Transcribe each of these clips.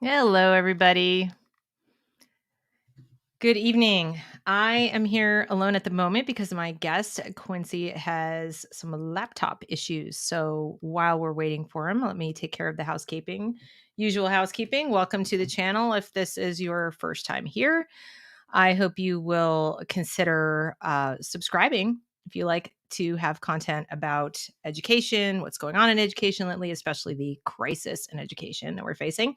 Hello, everybody. Good evening. I am here alone at the moment because my guest, Quincy, has some laptop issues. So while we're waiting for him, let me take care of the housekeeping. Usual housekeeping. Welcome to the channel. If this is your first time here, I hope you will consider subscribing if you like to have content about education, what's going on in education lately, especially the crisis in education that we're facing.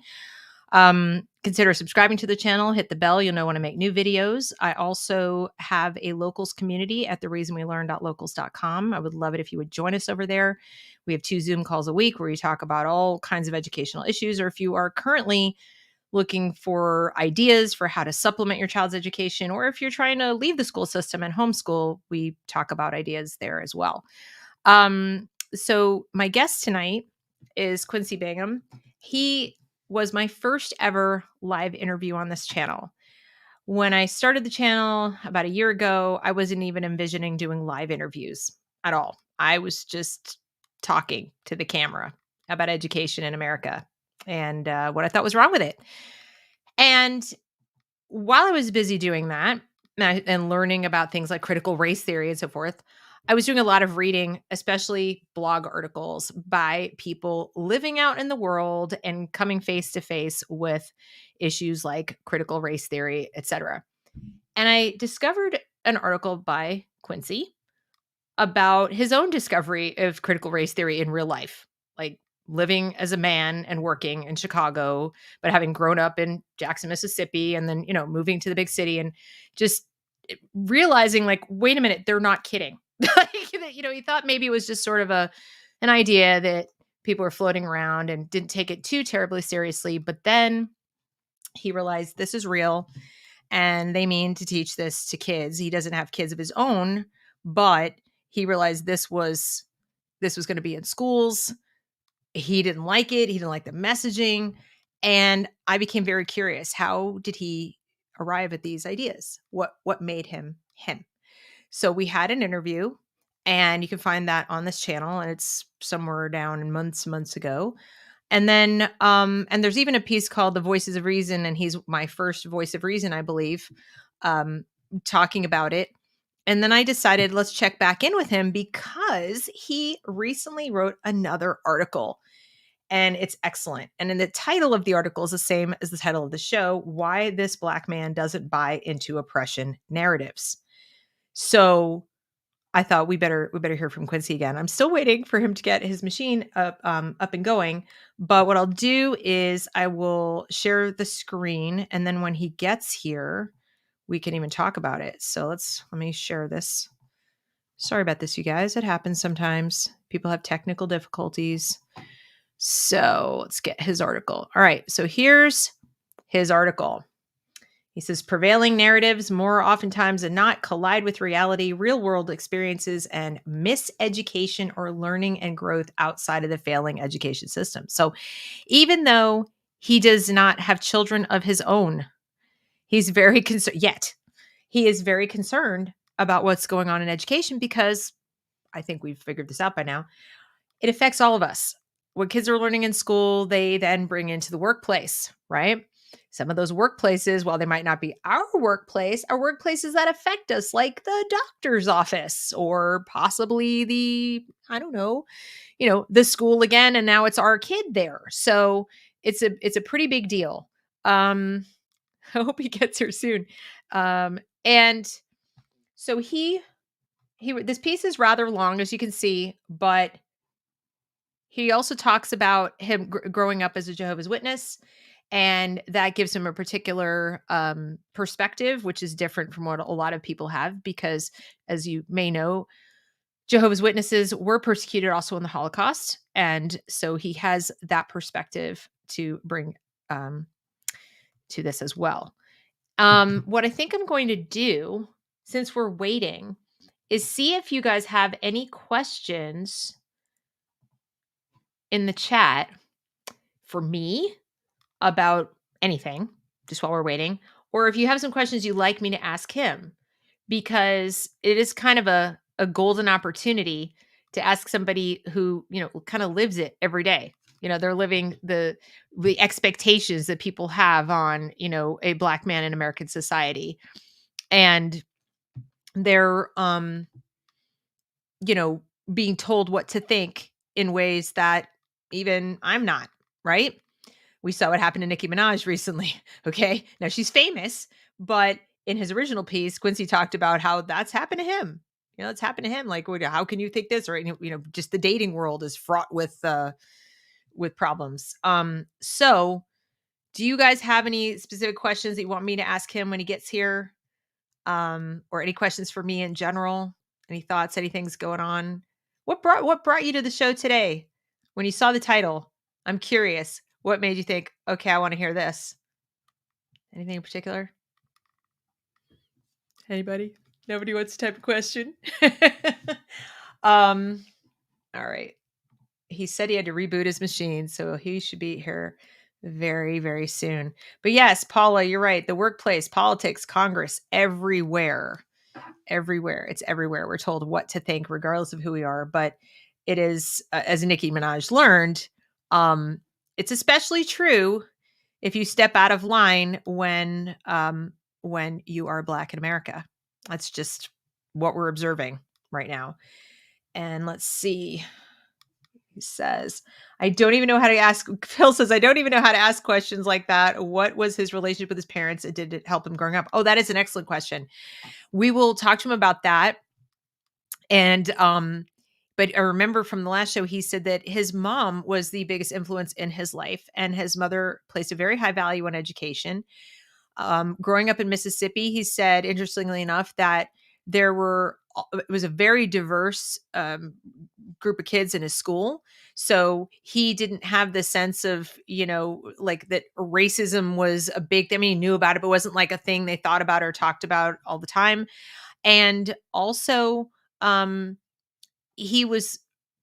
Consider subscribing to the channel, hit the bell. You'll know when I make new videos. I also have a locals community at thereasonwelearn.locals.com. I would love it if you would join us over there. We have 2 Zoom calls a week where we talk about all kinds of educational issues, or if you are currently looking for ideas for how to supplement your child's education, or if you're trying to leave the school system and homeschool, we talk about ideas there as well. So my guest tonight is Quincy Bingham. He was my first ever live interview on this channel. When I started the channel about a year ago, I wasn't even envisioning doing live interviews at all. I was just talking to the camera about education in America and what I thought was wrong with it. And while I was busy doing that and learning about things like critical race theory and so forth, I was doing a lot of reading, especially blog articles by people living out in the world and coming face to face with issues like critical race theory, etc. And I discovered an article by Quincy about his own discovery of critical race theory in real life, like living as a man and working in Chicago, but having grown up in Jackson, Mississippi, and then, moving to the big city and just realizing like, wait a minute, they're not kidding. He thought maybe it was just sort of an idea that people were floating around and didn't take it too terribly seriously. But then he realized this is real and they mean to teach this to kids. He doesn't have kids of his own, but he realized this was going to be in schools. He didn't like it. He didn't like the messaging. And I became very curious. How did he arrive at these ideas? What made him him? So we had an interview, and you can find that on this channel, and it's somewhere down in months ago. And then and there's even a piece called The Voices of Reason, and he's my first voice of reason, I believe, talking about it. And then I decided let's check back in with him because he recently wrote another article and it's excellent. And then the title of the article is the same as the title of the show, Why This Black Man Doesn't Buy into Oppression Narratives. So I thought we better hear from Quincy again. I'm still waiting for him to get his machine up and going. But what I'll do is I will share the screen, and then when he gets here, we can even talk about it. So let me share this. Sorry about this, you guys. It happens sometimes. People have technical difficulties. So let's get his article. All right. So here's his article. He says, prevailing narratives more oftentimes than not collide with reality, real world experiences, and miseducation or learning and growth outside of the failing education system. So even though he does not have children of his own, he's very concerned yet. He is very concerned about what's going on in education because I think we've figured this out by now. It affects all of us. What kids are learning in school, they then bring into the workplace, right? Some of those workplaces, while they might not be our workplace, are workplaces that affect us, like the doctor's office or possibly the school again, and now it's our kid there. So it's a pretty big deal. I hope he gets here soon. And so this piece is rather long, as you can see, but he also talks about him growing up as a Jehovah's Witness, and that gives him a particular perspective, which is different from what a lot of people have, because as you may know, Jehovah's Witnesses were persecuted also in the Holocaust. And so he has that perspective to bring to this as well. What I think I'm going to do, since we're waiting, is see if you guys have any questions in the chat for me about anything, just while we're waiting, or if you have some questions you'd like me to ask him, because it is kind of a golden opportunity to ask somebody who, kind of lives it every day. They're living the expectations that people have on, a Black man in American society. And they're, you know, being told what to think in ways that even I'm not, right? We saw what happened to Nicki Minaj recently. Okay. Now she's famous, but in his original piece, Quincy talked about how that's happened to him. It's happened to him. Like, how can you think this? Or, just the dating world is fraught with problems. So do you guys have any specific questions that you want me to ask him when he gets here? Or any questions for me in general? Any thoughts, anything's going on? What brought you to the show today? When you saw the title, I'm curious. What made you think, okay, I want to hear this? Anything in particular? Anybody? Nobody wants to type a question. All right. He said he had to reboot his machine, so he should be here very, very soon. But yes, Paula, you're right. The workplace, politics, Congress, everywhere. Everywhere. It's everywhere. We're told what to think, regardless of who we are. But it is, as Nicki Minaj learned, it's especially true if you step out of line when you are Black in America. That's just what we're observing right now. And let's see. He says, I don't even know how to ask. Phil says, I don't even know how to ask questions like that. What was his relationship with his parents? And did it help him growing up? Oh, that is an excellent question. We will talk to him about that. And, but I remember from the last show, he said that his mom was the biggest influence in his life, and his mother placed a very high value on education. Growing up in Mississippi, he said, interestingly enough, that it was a very diverse group of kids in his school. So he didn't have the sense of, like that racism was a big thing. I mean, he knew about it, but it wasn't like a thing they thought about or talked about all the time. And also, um, he was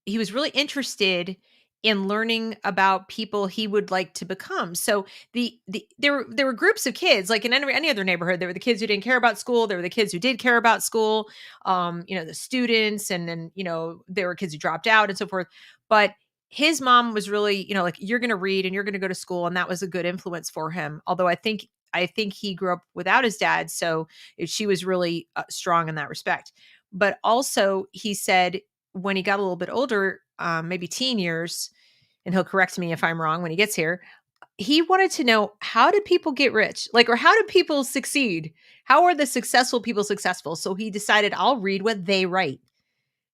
he was really interested in learning about people he would like to become. So there were groups of kids like in any other neighborhood. There were the kids who didn't care about school. There were the kids who did care about school. The students, and then there were kids who dropped out and so forth. But his mom was really like, you're going to read and you're going to go to school, and that was a good influence for him. Although I think he grew up without his dad, so she was really strong in that respect. But also, he said when he got a little bit older, maybe teen years, and he'll correct me if I'm wrong when he gets here, he wanted to know, how did people get rich? Like, or how do people succeed? How are the successful people successful? So he decided, I'll read what they write.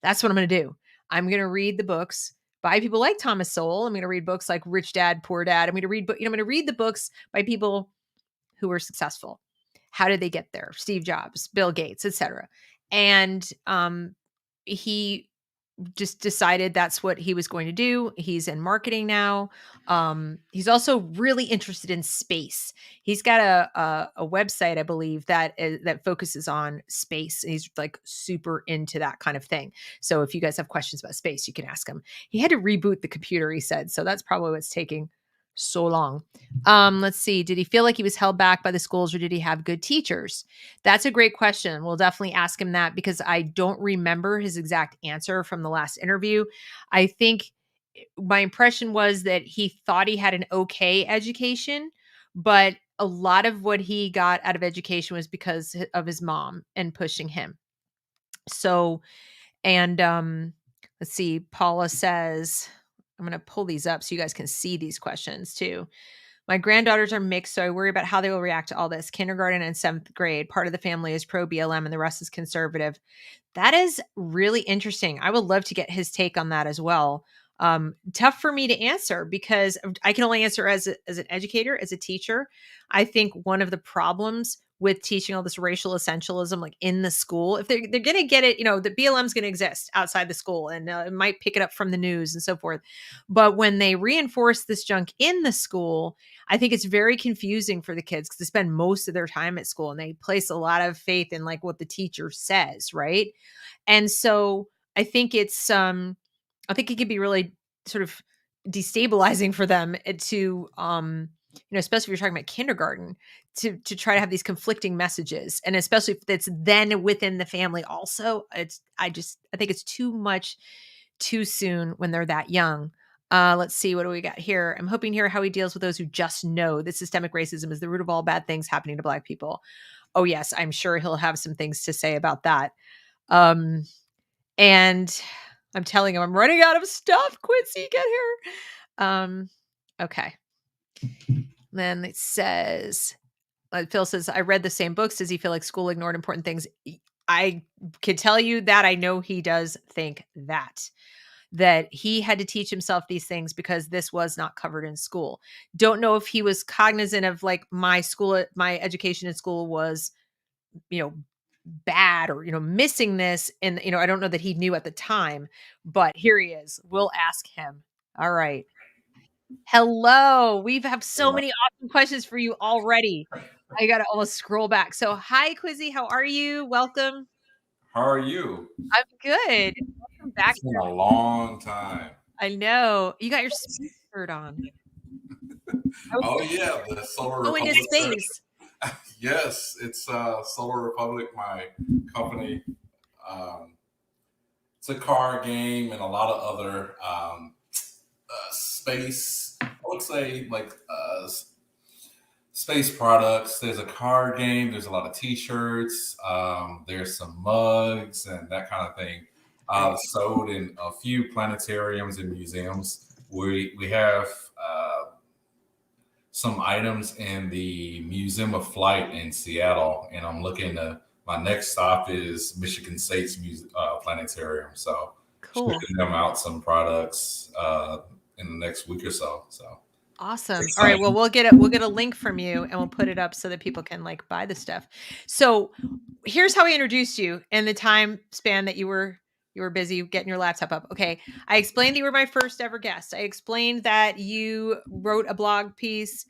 That's what I'm going to do. I'm going to read the books by people like Thomas Sowell. I'm going to read books like Rich Dad, Poor Dad. I'm going to read the books by people who were successful. How did they get there? Steve Jobs, Bill Gates, etc. And he just decided that's what he was going to do. He's in marketing now. He's also really interested in space. He's got a website, I believe, that focuses on space. He's like super into that kind of thing. So if you guys have questions about space, you can ask him. He had to reboot the computer, he said. So that's probably what's taking so long. Let's see. Did he feel like he was held back by the schools, or did he have good teachers? That's a great question. We'll definitely ask him that, because I don't remember his exact answer from the last interview. I think my impression was that he thought he had an okay education, but a lot of what he got out of education was because of his mom and pushing him. So, and let's see. Paula says, I'm going to pull these up so you guys can see these questions too. My granddaughters are mixed, so I worry about how they will react to all this. Kindergarten and 7th grade. Part of the family is pro BLM and the rest is conservative. That is really interesting. I would love to get his take on that as well. Tough for me to answer, because I can only answer as an educator, as a teacher. I think one of the problems with teaching all this racial essentialism, like in the school, if they're going to get it, the BLM is going to exist outside the school, and it might pick it up from the news and so forth. But when they reinforce this junk in the school, I think it's very confusing for the kids, because they spend most of their time at school and they place a lot of faith in like what the teacher says, right? And so I think I think it could be really sort of destabilizing for them to especially if you're talking about kindergarten, to try to have these conflicting messages, and especially if it's then within the family also. I think it's too much too soon when they're that young. Let's see, what do we got here? I'm hoping to hear how he deals with those who just know that systemic racism is the root of all bad things happening to Black people. Oh, yes, I'm sure he'll have some things to say about that. Um, and I'm telling him I'm running out of stuff. Quincy, get here. Okay. Then it says, Phil says, I read the same books. Does he feel like school ignored important things? I can tell you that I know he does think that he had to teach himself these things because this was not covered in school. Don't know if he was cognizant of like my education in school was, you know, bad or, missing this. And, I don't know that he knew at the time, but here he is. We'll ask him. All right. Hello. We have so many awesome questions for you already. I got to almost scroll back. So, hi, Quizzy. How are you? Welcome. How are you? I'm good. Welcome back. It's been a long time. I know. You got your space shirt on. I was Oh yeah, the Solar go into Republic. space. Yes, it's Solar Republic, my company. Um, it's a card game and a lot of other space. I would say like space products. There's a card game. There's a lot of T-shirts. There's some mugs and that kind of thing. Great. Sold in a few planetariums and museums. We have some items in the Museum of Flight in Seattle, and I'm looking to. My next stop is Michigan State's planetarium, so Cool. shipping them out some products in the next week or so. So Awesome. All right. Well, exciting. we'll get a link from you and we'll put it up so that people can like buy the stuff. So here's how I introduced you in the time span that you were busy getting your laptop up. Okay. I explained that you were my first ever guest. I explained that you wrote a blog piece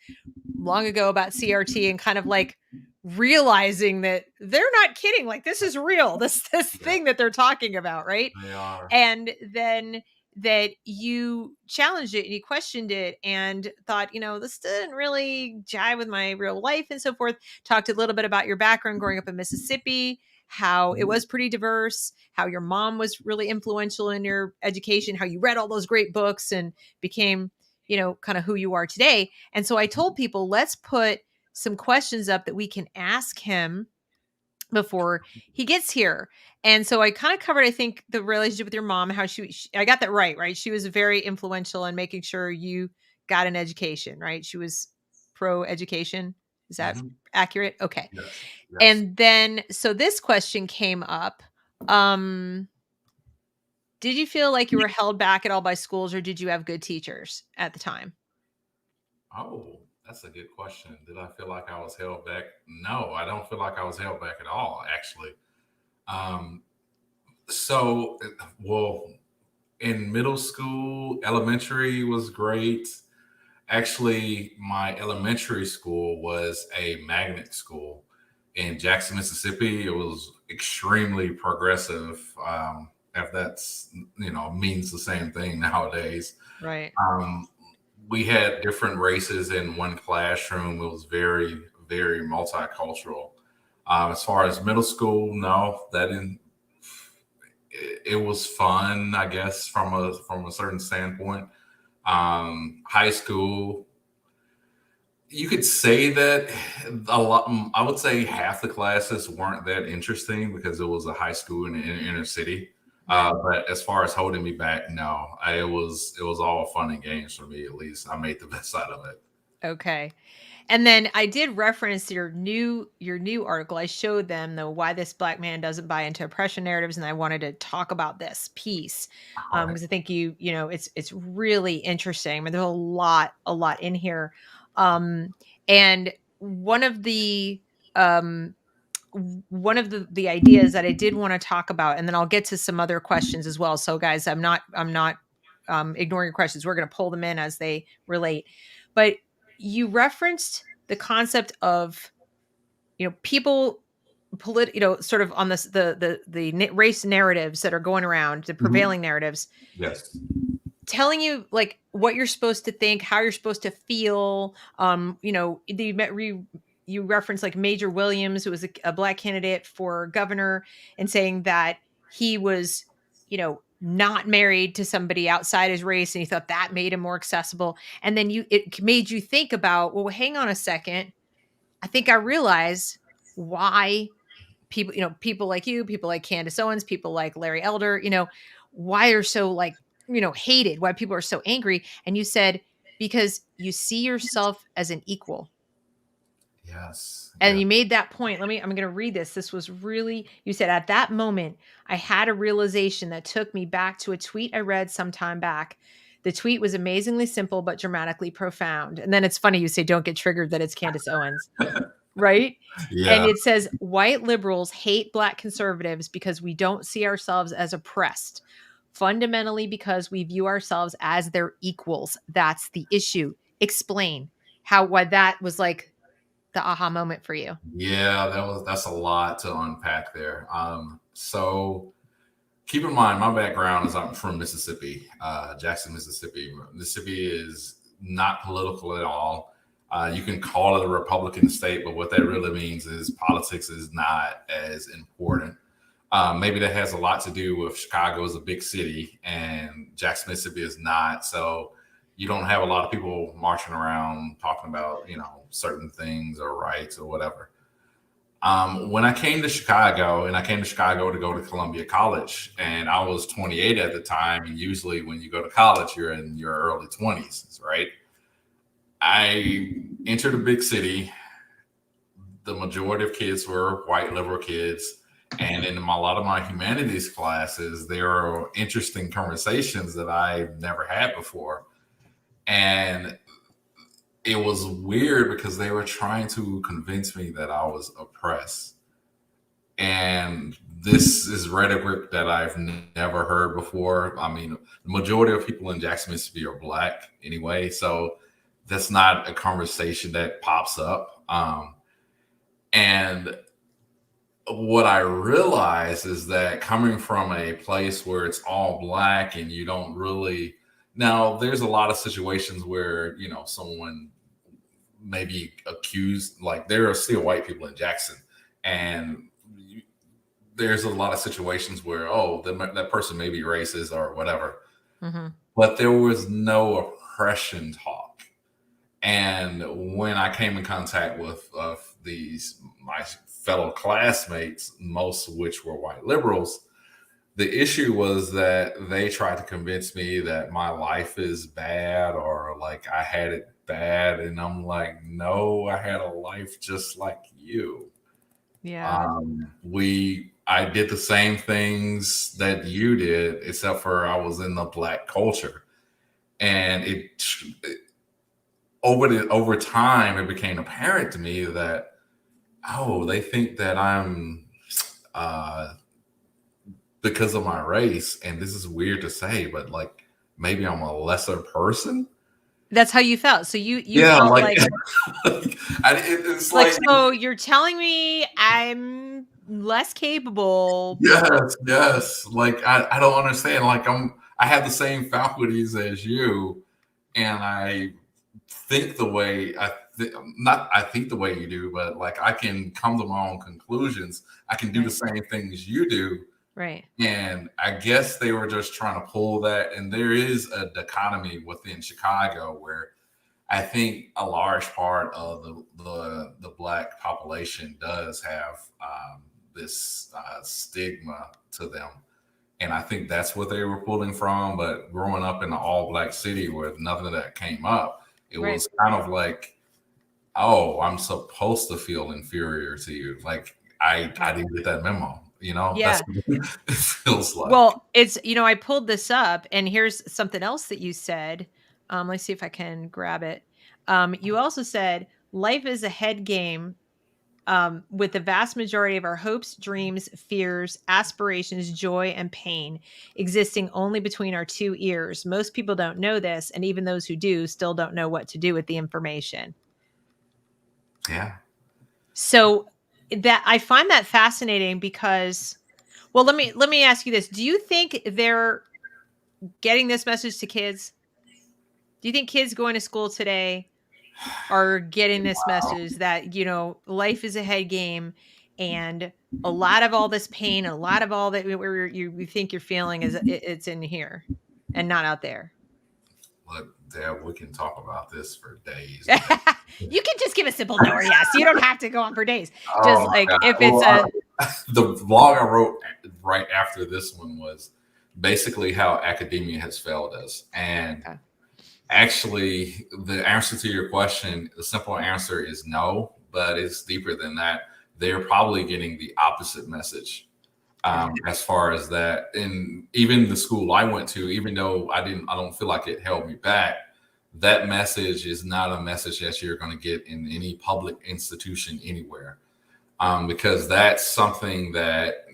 long ago about CRT and kind of like realizing that they're not kidding. Like this is real. This Yeah, thing that they're talking about, right? they are. And then that you challenged it and you questioned it and thought, this didn't really jive with my real life and so forth. Talked a little bit about your background growing up in Mississippi, how it was pretty diverse, how your mom was really influential in your education, how you read all those great books and became, kind of who you are today. And so I told people, let's put some questions up that we can ask him before he gets here. And so I kind of covered, I think, the relationship with your mom, how I got that right? She was very influential in making sure you got an education, right? She was pro education. Is that Hmm. accurate? Okay. Yes, yes. And then, so this question came up. Um, did you feel like you were held back at all by schools or did you have good teachers at the time? Oh, that's a good question. Did I feel like I was held back? No, I don't feel like I was held back at all. Actually, um, so well, in middle school, elementary was great. Actually, my elementary school was a magnet school in Jackson, Mississippi. It was extremely progressive. If that's means the same thing nowadays. Right. Um, we had different races in one classroom. It was very, very multicultural. As far as middle school, no, that didn't. It was fun, I guess, from a certain standpoint. High school, you could say that a lot. I would say half the classes weren't that interesting because it was a high school in the inner city. Right. But as far as holding me back, no, it was all fun and games for me. At least I made the best out of it. Okay. And then I did reference your new article. I showed them though why this black man doesn't buy into oppression narratives, and I wanted to talk about this piece All right. because I think it's really interesting. I mean, there's a lot in here, um, and one of the um, one of the ideas that I did want to talk about, and then I'll get to some other questions as well. So, guys, I'm not ignoring your questions. We're going to pull them in as they relate. But you referenced the concept of people sort of on this the race narratives that are going around, the Mhm. prevailing narratives Yes. telling you like what you're supposed to think, how you're supposed to feel. You referenced like Major Williams, who was a black candidate for governor, and saying that he was, not married to somebody outside his race, and he thought that made him more accessible. And then it made you think about, well, hang on a second. I think I realize why people, people like you, people like Candace Owens, people like Larry Elder, why are so like, hated, why people are so angry. And you said, because you see yourself as an equal. Yes. And Yeah. you made that point. I'm going to read this. This was really, you said, at that moment, I had a realization that took me back to a tweet I read some time back. The tweet was amazingly simple, but dramatically profound. And then it's funny you say, don't get triggered that it's Candace Owens, right? And Yeah. it says, white liberals hate black conservatives because we don't see ourselves as oppressed, fundamentally because we view ourselves as their equals. That's the issue. Explain why that was like the aha moment for you. Yeah, that's a lot to unpack there. So keep in mind, my background is I'm from Mississippi, Jackson, Mississippi. Mississippi is not political at all. You can call it a Republican state, but what that really means is politics is not as important. Maybe that has a lot to do with Chicago is a big city and Jackson, Mississippi is not. So you don't have a lot of people marching around talking about, certain things or rights or whatever. When I came to Chicago, and I came to Chicago to go to Columbia College, and I was 28 at the time. And usually, when you go to college, you're in your early 20s, right? I entered a big city. The majority of kids were white liberal kids. And in a lot of my humanities classes, there are interesting conversations that I've never had before. And it was weird because they were trying to convince me that I was oppressed. And this is rhetoric that I've never heard before. I mean, the majority of people in Jackson, Mississippi are black anyway. So that's not a conversation that pops up. And what I realize is that coming from a place where it's all black and you don't really, now there's a lot of situations where, someone maybe accused, like there are still white people in Jackson, and there's a lot of situations where, oh, that person may be racist or whatever. Mm-hmm. But there was no oppression talk. And when I came in contact with my fellow classmates, most of which were white liberals, the issue was that they tried to convince me that my life is bad or like I had it bad. And I'm like, no, I had a life just like you. Yeah. I did the same things that you did, except for I was in the black culture. And over time, it became apparent to me that, oh, they think that I'm uh, because of my race, and this is weird to say, but like maybe I'm a lesser person. That's how you felt. So you Yeah, felt like, like it's like, like, so you're telling me I'm less capable, but yes, yes. Like I don't understand. Like I have the same faculties as you, and I think the way not I think the way you do, but like I can come to my own conclusions. I can do the right, same things you do. right, And I guess they were just trying to pull that. And there is a dichotomy within Chicago where I think a large part of the black population does have this stigma to them, and I think that's what they were pulling from. But growing up in an all black city where nothing of that came up, it right. was kind of like, oh, I'm supposed to feel inferior to you. Like I Wow. didn't get that memo. That's Yeah. what it feels like. Well, it's, I pulled this up and here's something else that you said. Let's see if I can grab it. You also said life is a head game, with the vast majority of our hopes, dreams, fears, aspirations, joy, and pain existing only between our two ears. Most people don't know this, and even those who do still don't know what to do with the information. Yeah. So that I find that fascinating because, well, let me ask you this. Do you think they're getting this message to kids? Do you think kids going to school today are getting this message that, life is a head game, and a lot of all this pain, a lot of all that where you think you're feeling it's in here and not out there. Look, Dad, we can talk about this for days and days. You can just give a simple no or yes. You don't have to go on for days. Oh Just my like God. if it's Well, a the vlog I wrote right after this one was basically how academia has failed us. And okay. actually, the answer to your question, the simple answer is no, but it's deeper than that. They're probably getting the opposite message Okay. as far as that. And even the school I went to, even though I don't feel like it held me back, that message is not a message that you're going to get in any public institution anywhere, because that's something that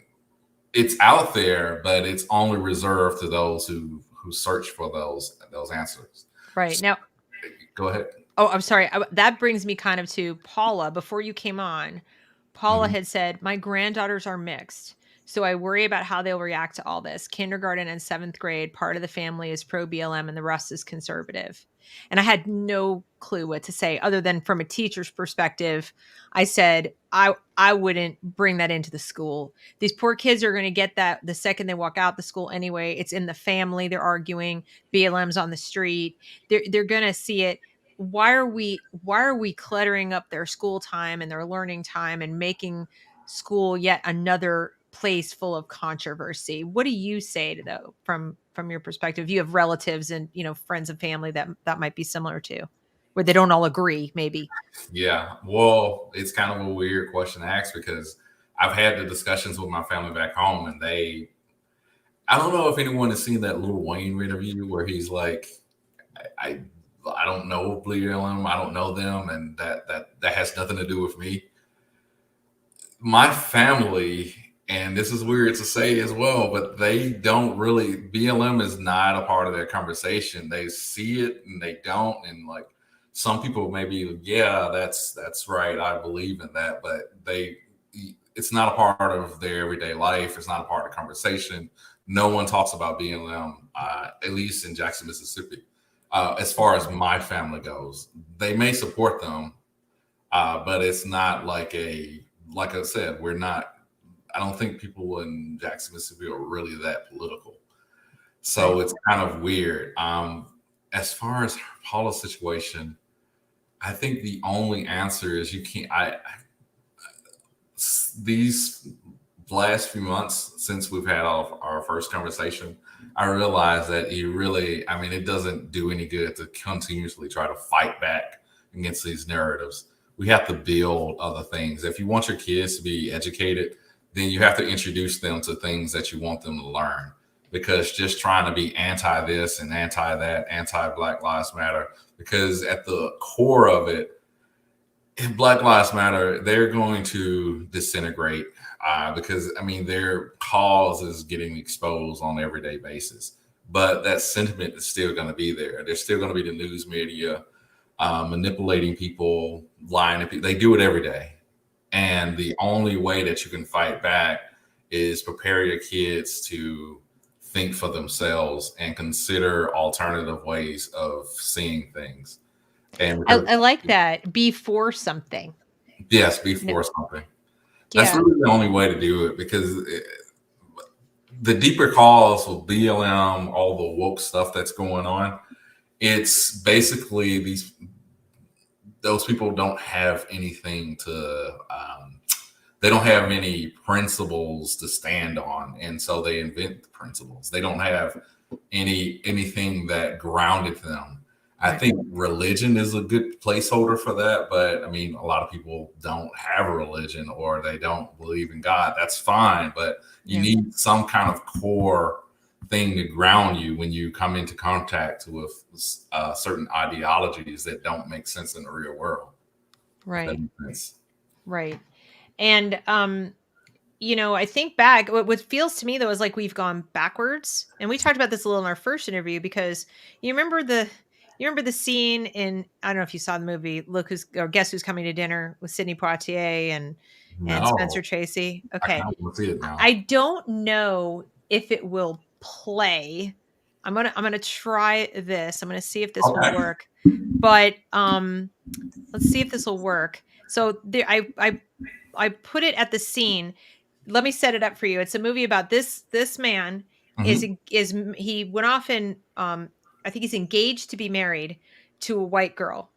it's out there, but it's only reserved to those who search for those answers. Right. So, Now, go ahead. oh, I'm sorry. That brings me kind of to Paula. Before you came on, Paula Mhm. had said, "My granddaughters are mixed. So I worry about how they'll react to all this. Kindergarten and seventh grade, part of the family is pro BLM and the rest is conservative." And I had no clue what to say other than from a teacher's perspective. I said, I wouldn't bring that into the school. These poor kids are going to get that the second they walk out the school anyway. It's in the family. They're arguing. BLM's on the street. They're going to see it. Why are we cluttering up their school time and their learning time and making school yet another place full of controversy? What do you say to though from your perspective? You have relatives and friends and family that might be similar to where they don't all agree maybe. Yeah. Well, it's kind of a weird question to ask because I've had the discussions with my family back home, and I don't know if anyone has seen that Lil Wayne interview where he's like, I, I don't know BLM, I don't know them, and that has nothing to do with me. My family, and this is weird to say as well, but they don't really, BLM is not a part of their conversation. They see it and they don't. And like some people maybe, yeah, that's right. I believe in that, but it's not a part of their everyday life. It's not a part of the conversation. No one talks about BLM, at least in Jackson, Mississippi. As far as my family goes, they may support them, but it's not like I said, we're not. I don't think people in Jackson, Mississippi, are really that political. Right. So it's kind of weird. As far as Paula's situation, I think the only answer is you can't. These last few months since we've had our first conversation, I realized that I mean, it doesn't do any good to continuously try to fight back against these narratives. We have to build other things. If you want your kids to be educated, then you have to introduce them to things that you want them to learn. Because just trying to be anti this and anti that, anti Black Lives Matter, because at the core of it, if Black Lives Matter, they're going to disintegrate, because I mean their cause is getting exposed on an everyday basis. But that sentiment is still going to be there. There's still going to be the news media manipulating people, lying to people. They do it every day, and the only way that you can fight back is prepare your kids to think for themselves and consider alternative ways of seeing things. And because I like that. Be for something. yes, No, before something. That's yeah. really the only way to do it because the deeper cause of BLM, all the woke stuff that's going on, it's basically those people don't have anything to they don't have any principles to stand on, and so they invent the principles. They don't have anything that grounded them. I Right. think religion is a good placeholder for that, but I mean, a lot of people don't have a religion or they don't believe in God. That's fine, but you Yeah. need some kind of core thing to ground you when you come into contact with certain ideologies that don't make sense in the real world. If that Right. makes sense. Right. And I think back, what feels to me though is like we've gone backwards. And we talked about this a little in our first interview because you remember the you remember the scene in I don't know if you saw the movie Look Who's or Guess Who's Coming to Dinner with Sidney Poitier and No, Spencer Tracy. I Okay. kind of want to see it now. I don't know if it will play. I'm gonna try this. I'm gonna see if this will Okay. work. But let's see if this will work. So there I put it at the scene. let me set it up for you. It's a movie about this man is Hmm. he went off and I think he's engaged to be married to a white girl.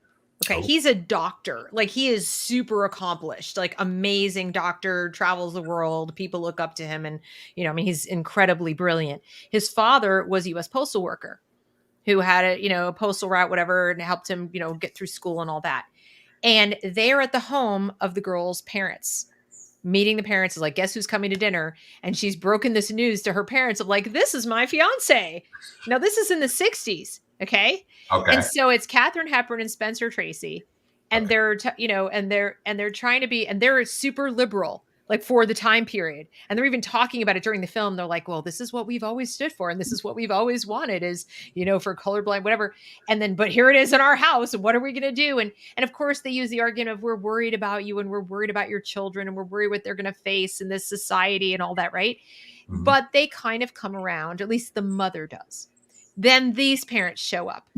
Okay, Oh, he's a doctor. Like he is super accomplished, like amazing doctor, travels the world. People look up to him and I mean he's incredibly brilliant. His father was a US postal worker who had a postal route whatever and helped him, get through school and all that. And they're at the home of the girl's parents. Meeting the parents is like, guess who's coming to dinner? And she's broken this news to her parents of like, this is my fiance. Now, this is in the 60s. Okay. And okay. so it's Katharine Hepburn and Spencer Tracy. And Okay. they're trying to be, and they're super liberal, like for the time period. And they're even talking about it during the film. They're like, well, this is what we've always stood for. And this is what we've always wanted is, for colorblind, whatever. And then, but here it is in our house. And what are we going to do? And of course, they use the argument of we're worried about you and we're worried about your children and we're worried what they're going to face in this society and all that, right? Hmm. But they kind of come around, at least the mother does. Then these parents show up.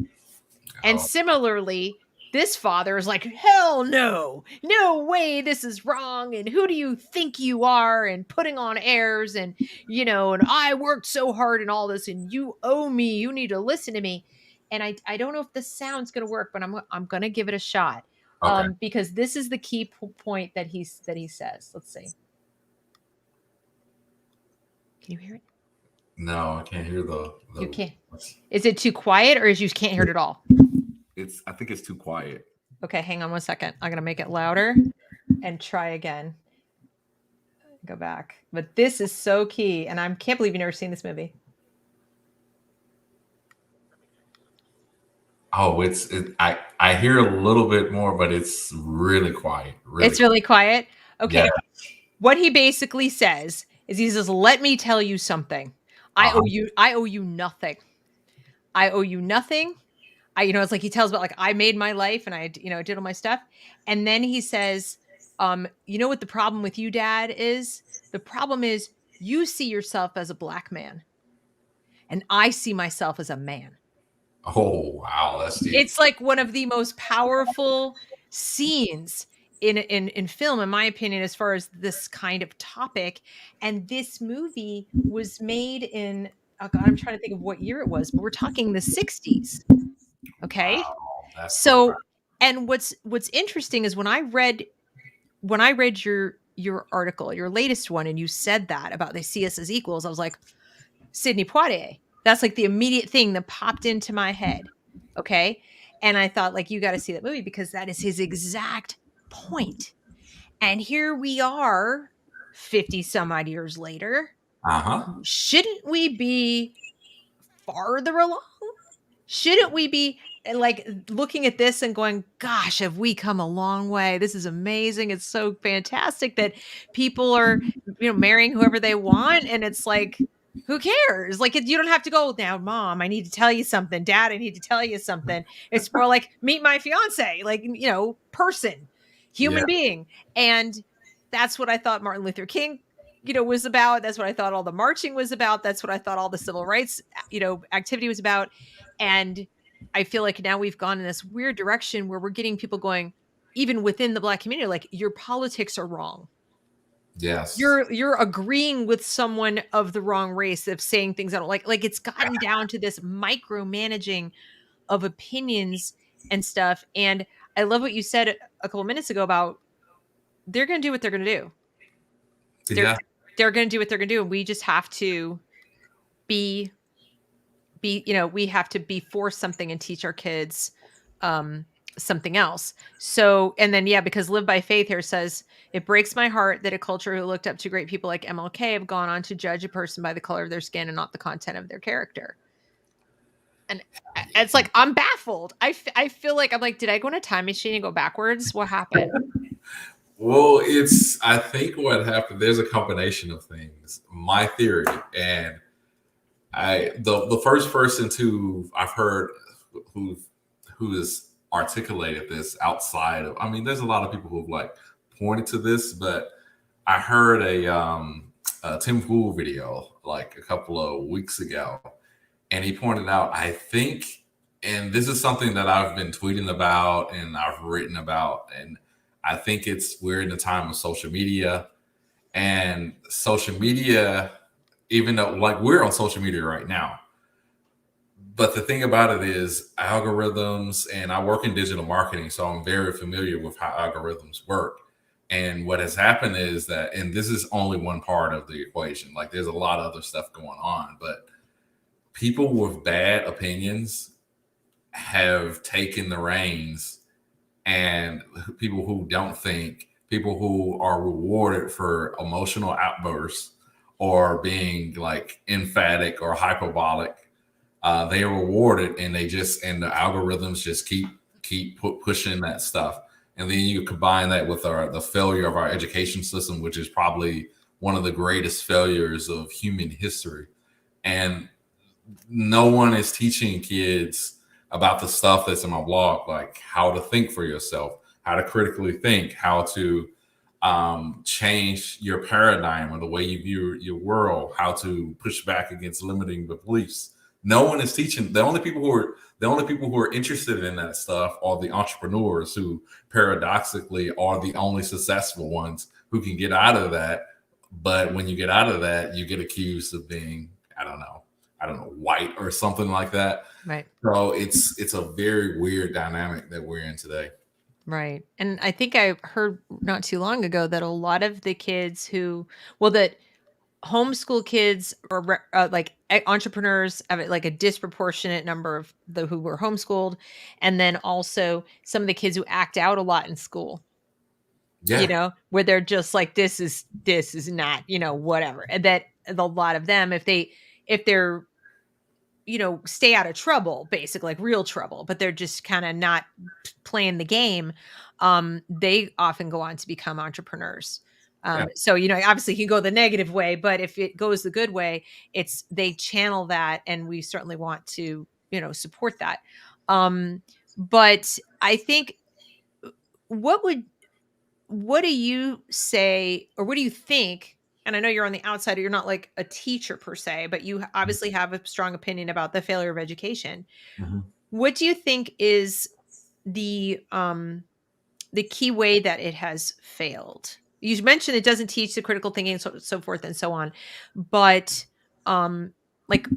And Oh, similarly, this father is like, hell no, no way, this is wrong. And who do you think you are? And putting on airs and I worked so hard and all this and you owe me, you need to listen to me. And I don't know if the sound's going to work, but I'm going to give it a shot. okay. Because this is the key point that he says. Let's see. Can you hear it? No, I can't hear You the. can't. Is it too quiet or is you can't hear it at all? I think it's too quiet. Okay, hang on 1 second. I'm going to make it louder and try again. Go back. But this is so key. And I can't believe you've never seen this movie. Oh, I hear a little bit more, but it's really quiet. Really It's quiet. really quiet. Yeah. Okay. What he basically says is he says, let me tell you something. I Uh-huh. owe you nothing. I owe you nothing. It's like he tells about like I made my life and I did all my stuff. And then he says, you know what the problem with you, Dad, is? The problem is you see yourself as a black man and I see myself as a man. Oh, wow, that's deep. It's like one of the most powerful scenes in film, in my opinion, as far as this kind of topic. And this movie was made in, oh God, I'm trying to think of what year it was, but we're talking the 60s. Okay. Wow, that's profound. So, and what's interesting is when I read your article, your latest one, and you said that about they see us as equals, I was like, Sidney Poitier. That's like the immediate thing that popped into my head. Okay. And I thought, like, you got to see that movie because that is his exact point. And here we are 50 some odd years later. Uh-huh. Shouldn't we be farther along? Shouldn't we be like looking at this and going, gosh, have we come a long way? This is amazing. It's so fantastic that people are, marrying whoever they want. And it's like, who cares? Like, you don't have to go now, Mom, I need to tell you something. Dad, I need to tell you something. It's more like meet my fiance, like, person, Yeah. human being. And that's what I thought Martin Luther King, was about. That's what I thought all the marching was about. That's what I thought all the civil rights, activity was about. And I feel like now we've gone in this weird direction where we're getting people going, even within the Black community, like your politics are wrong. Yes. You're agreeing with someone of the wrong race of saying things I don't like. Like it's gotten down to this micromanaging of opinions and stuff. And I love what you said a couple minutes ago about they're going to do what they're going to do. They're Yeah. they're going to do what they're going to do, and we just have to be we have to be for something and teach our kids something else. So, and then, yeah, because Live by Faith here says, it breaks my heart that a culture who looked up to great people like MLK have gone on to judge a person by the color of their skin and not the content of their character. And it's like, I'm baffled. I feel like I'm like, did I go in a time machine and go backwards? What happened? Well, I think what happened, there's a combination of things. My theory, and the first person I've heard who has articulated this outside of, I mean, there's a lot of people who've like pointed to this, but I heard a Tim Pool video like a couple of weeks ago, and he pointed out, I think, and this is something that I've been tweeting about and I've written about, and I think we're in the time of social media, And social media, even though like we're on social media right now, but the thing about it is algorithms, and I work in digital marketing, so I'm very familiar with how algorithms work. And what has happened is that, and this is only one part of the equation, like there's a lot of other stuff going on, but people with bad opinions have taken the reins, and people who don't think, people who are rewarded for emotional outbursts or being like emphatic or hyperbolic, they are rewarded, and and the algorithms just keep pushing that stuff. And then you combine that with the failure of our education system, which is probably one of the greatest failures of human history. And no one is teaching kids about the stuff that's in my blog, like how to think for yourself, how to critically think, how to change your paradigm or the way you view your world, how to push back against limiting beliefs. No one is teaching. The only people who are interested in that stuff are the entrepreneurs, who paradoxically are the only successful ones who can get out of that. But when you get out of that, you get accused of being, I don't know, white or something like that. Right. So it's a very weird dynamic that we're in today. Right. And I think I heard not too long ago that a lot of the kids that homeschool kids or like entrepreneurs have like a disproportionate number of the who were homeschooled, and then also some of the kids who act out a lot in school, Yeah. where they're just like, this is not, whatever. And that a lot of them, if they're stay out of trouble, basically, like real trouble, but they're just kind of not playing the game, they often go on to become entrepreneurs. Yeah. So, obviously you can go the negative way, but if it goes the good way, they channel that, and we certainly want to, support that. But I think, what do you say, or what do you think? And I know you're on the outside, you're not like a teacher per se, but you obviously have a strong opinion about the failure of education. Mm-hmm. What do you think is the key way that it has failed? You mentioned it doesn't teach the critical thinking, so forth and so on, but like,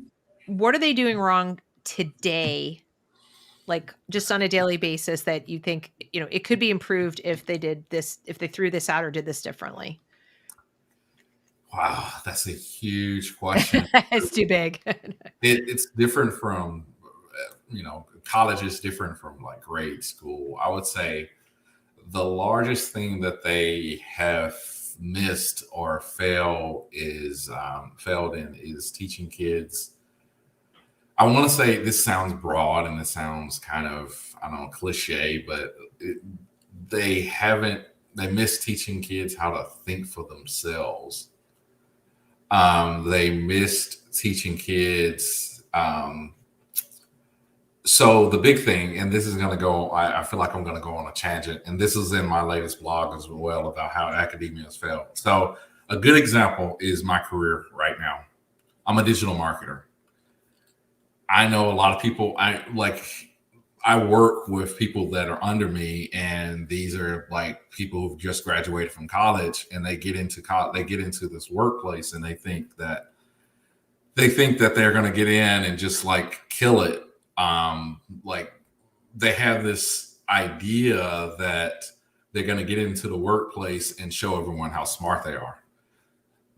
what are they doing wrong today, like just on a daily basis, that you think, it could be improved if they did this, if they threw this out or did this differently? Wow, that's a huge question. It's too big. It's different from, college is different from like grade school. I would say the largest thing that they have missed or failed in is teaching kids. I want to say this sounds broad and it sounds kind of, I don't know, cliche, but they miss teaching kids how to think for themselves. They missed teaching kids. So the big thing, and this is going to go, I feel like I'm going to go on a tangent, and this is in my latest blog as well about how academia has failed. So a good example is my career right now. I'm a digital marketer. I know a lot of people, I work with people that are under me, and these are like people who've just graduated from college, and they get into this workplace, and they think that they're going to get in and just like kill it. Like they have this idea that they're going to get into the workplace and show everyone how smart they are.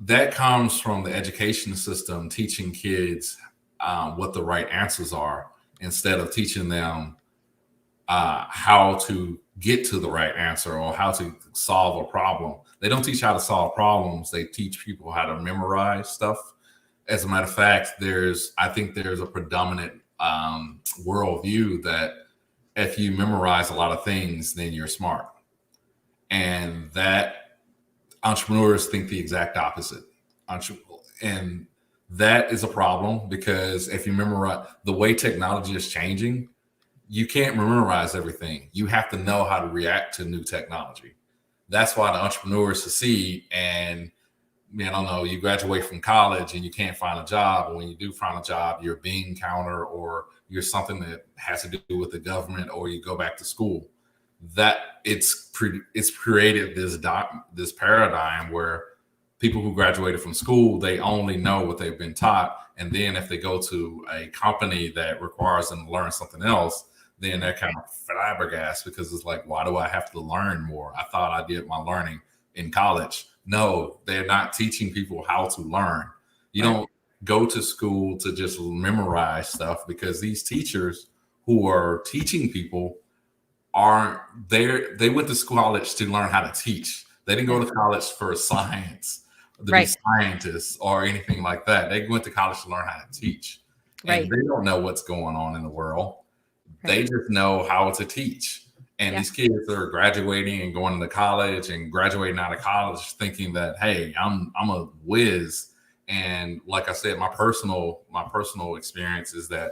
That comes from the education system teaching kids what the right answers are, instead of teaching them how to get to the right answer or how to solve a problem. They don't teach how to solve problems. They teach people how to memorize stuff. As a matter of fact, I think there's a predominant worldview that if you memorize a lot of things, then you're smart. And that entrepreneurs think the exact opposite. And that is a problem, because if you memorize, the way technology is changing, you can't memorize everything. You have to know how to react to new technology. That's why the entrepreneurs succeed. And I don't know, you graduate from college and you can't find a job. And when you do find a job, you're a bean counter, or you're something that has to do with the government, or you go back to school. That it's created this paradigm where people who graduated from school, they only know what they've been taught. And then if they go to a company that requires them to learn something else, then they're kind of flabbergasted because it's like, why do I have to learn more? I thought I did my learning in college. No, they're not teaching people how to learn. You don't go to school to just memorize stuff, because these teachers who are teaching people aren't there. They went to college to learn how to teach. They didn't go to college for science, to be scientists or anything like that. They went to college to learn how to teach. And they don't know what's going on in the world. They just know how to teach. And these kids are graduating and going to college and graduating out of college thinking that, hey, I'm a whiz. And like I said, my personal experience is that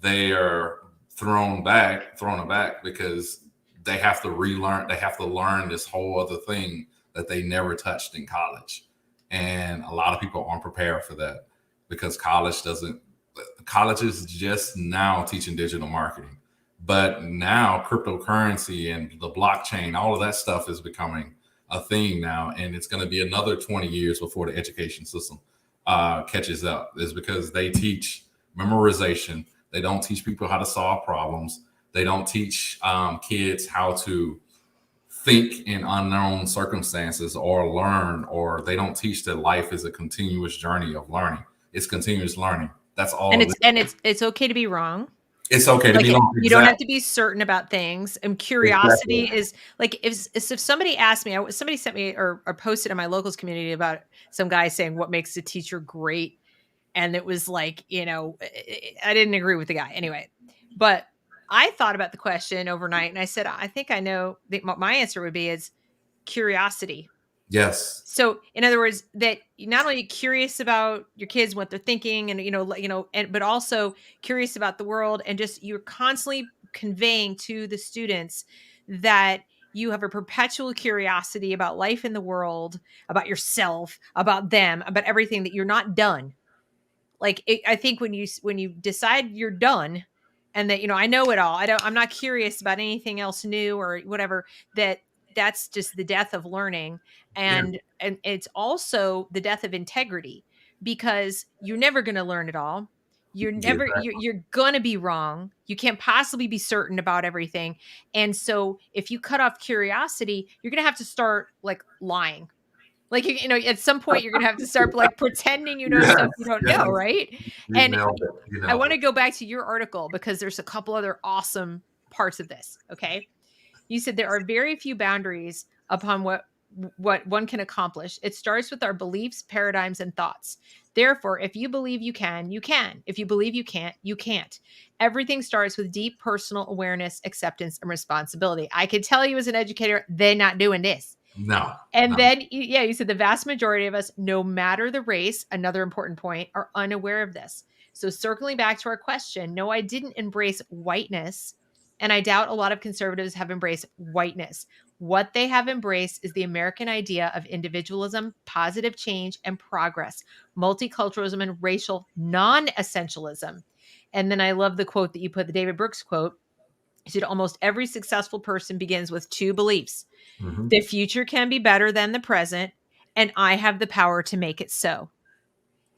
they are thrown aback because they have to relearn. They have to learn this whole other thing that they never touched in college. And a lot of people aren't prepared for that, because college is just now teaching digital marketing. But now cryptocurrency and the blockchain, all of that stuff is becoming a thing now. And it's going to be another 20 years before the education system catches up. Is because they teach memorization. They don't teach people how to solve problems. They don't teach kids how to think in unknown circumstances or learn, or they don't teach that life is a continuous journey of learning. It's continuous learning. That's all. And it's okay to be wrong. It's okay to be wrong. You don't have to be certain about things. And curiosity is like, if somebody asked me, somebody sent me or posted in my locals community about some guy saying what makes a teacher great. And it was like, I didn't agree with the guy anyway, but I thought about the question overnight and I said, I think I know my answer would be is curiosity. Yes. So in other words, that you're not only curious about your kids, what they're thinking and, but also curious about the world, and just you're constantly conveying to the students that you have a perpetual curiosity about life in the world, about yourself, about them, about everything, that you're not done. Like, I think when you decide you're done and that, I know it all, I'm not curious about anything else new or whatever, that's just the death of learning. And it's also the death of integrity, because you're never going to learn it all. You're going to be wrong. You can't possibly be certain about everything. And so if you cut off curiosity, you're going to have to start like lying. Like, at some point you're going to have to start like pretending stuff you don't know, right? I want to go back to your article because there's a couple other awesome parts of this, okay? You said there are very few boundaries upon what one can accomplish. It starts with our beliefs, paradigms, and thoughts. Therefore, if you believe you can, you can. If you believe you can't, you can't. Everything starts with deep personal awareness, acceptance, and responsibility. I can tell you as an educator, they're not doing this. No. And then, you said the vast majority of us, no matter the race, another important point, are unaware of this. So circling back to our question, no, I didn't embrace whiteness. And I doubt a lot of conservatives have embraced whiteness. What they have embraced is the American idea of individualism, positive change, and progress, multiculturalism, and racial non-essentialism. And then I love the quote that you put, the David Brooks quote. He said, almost every successful person begins with two beliefs. Mm-hmm. The future can be better than the present, and I have the power to make it so.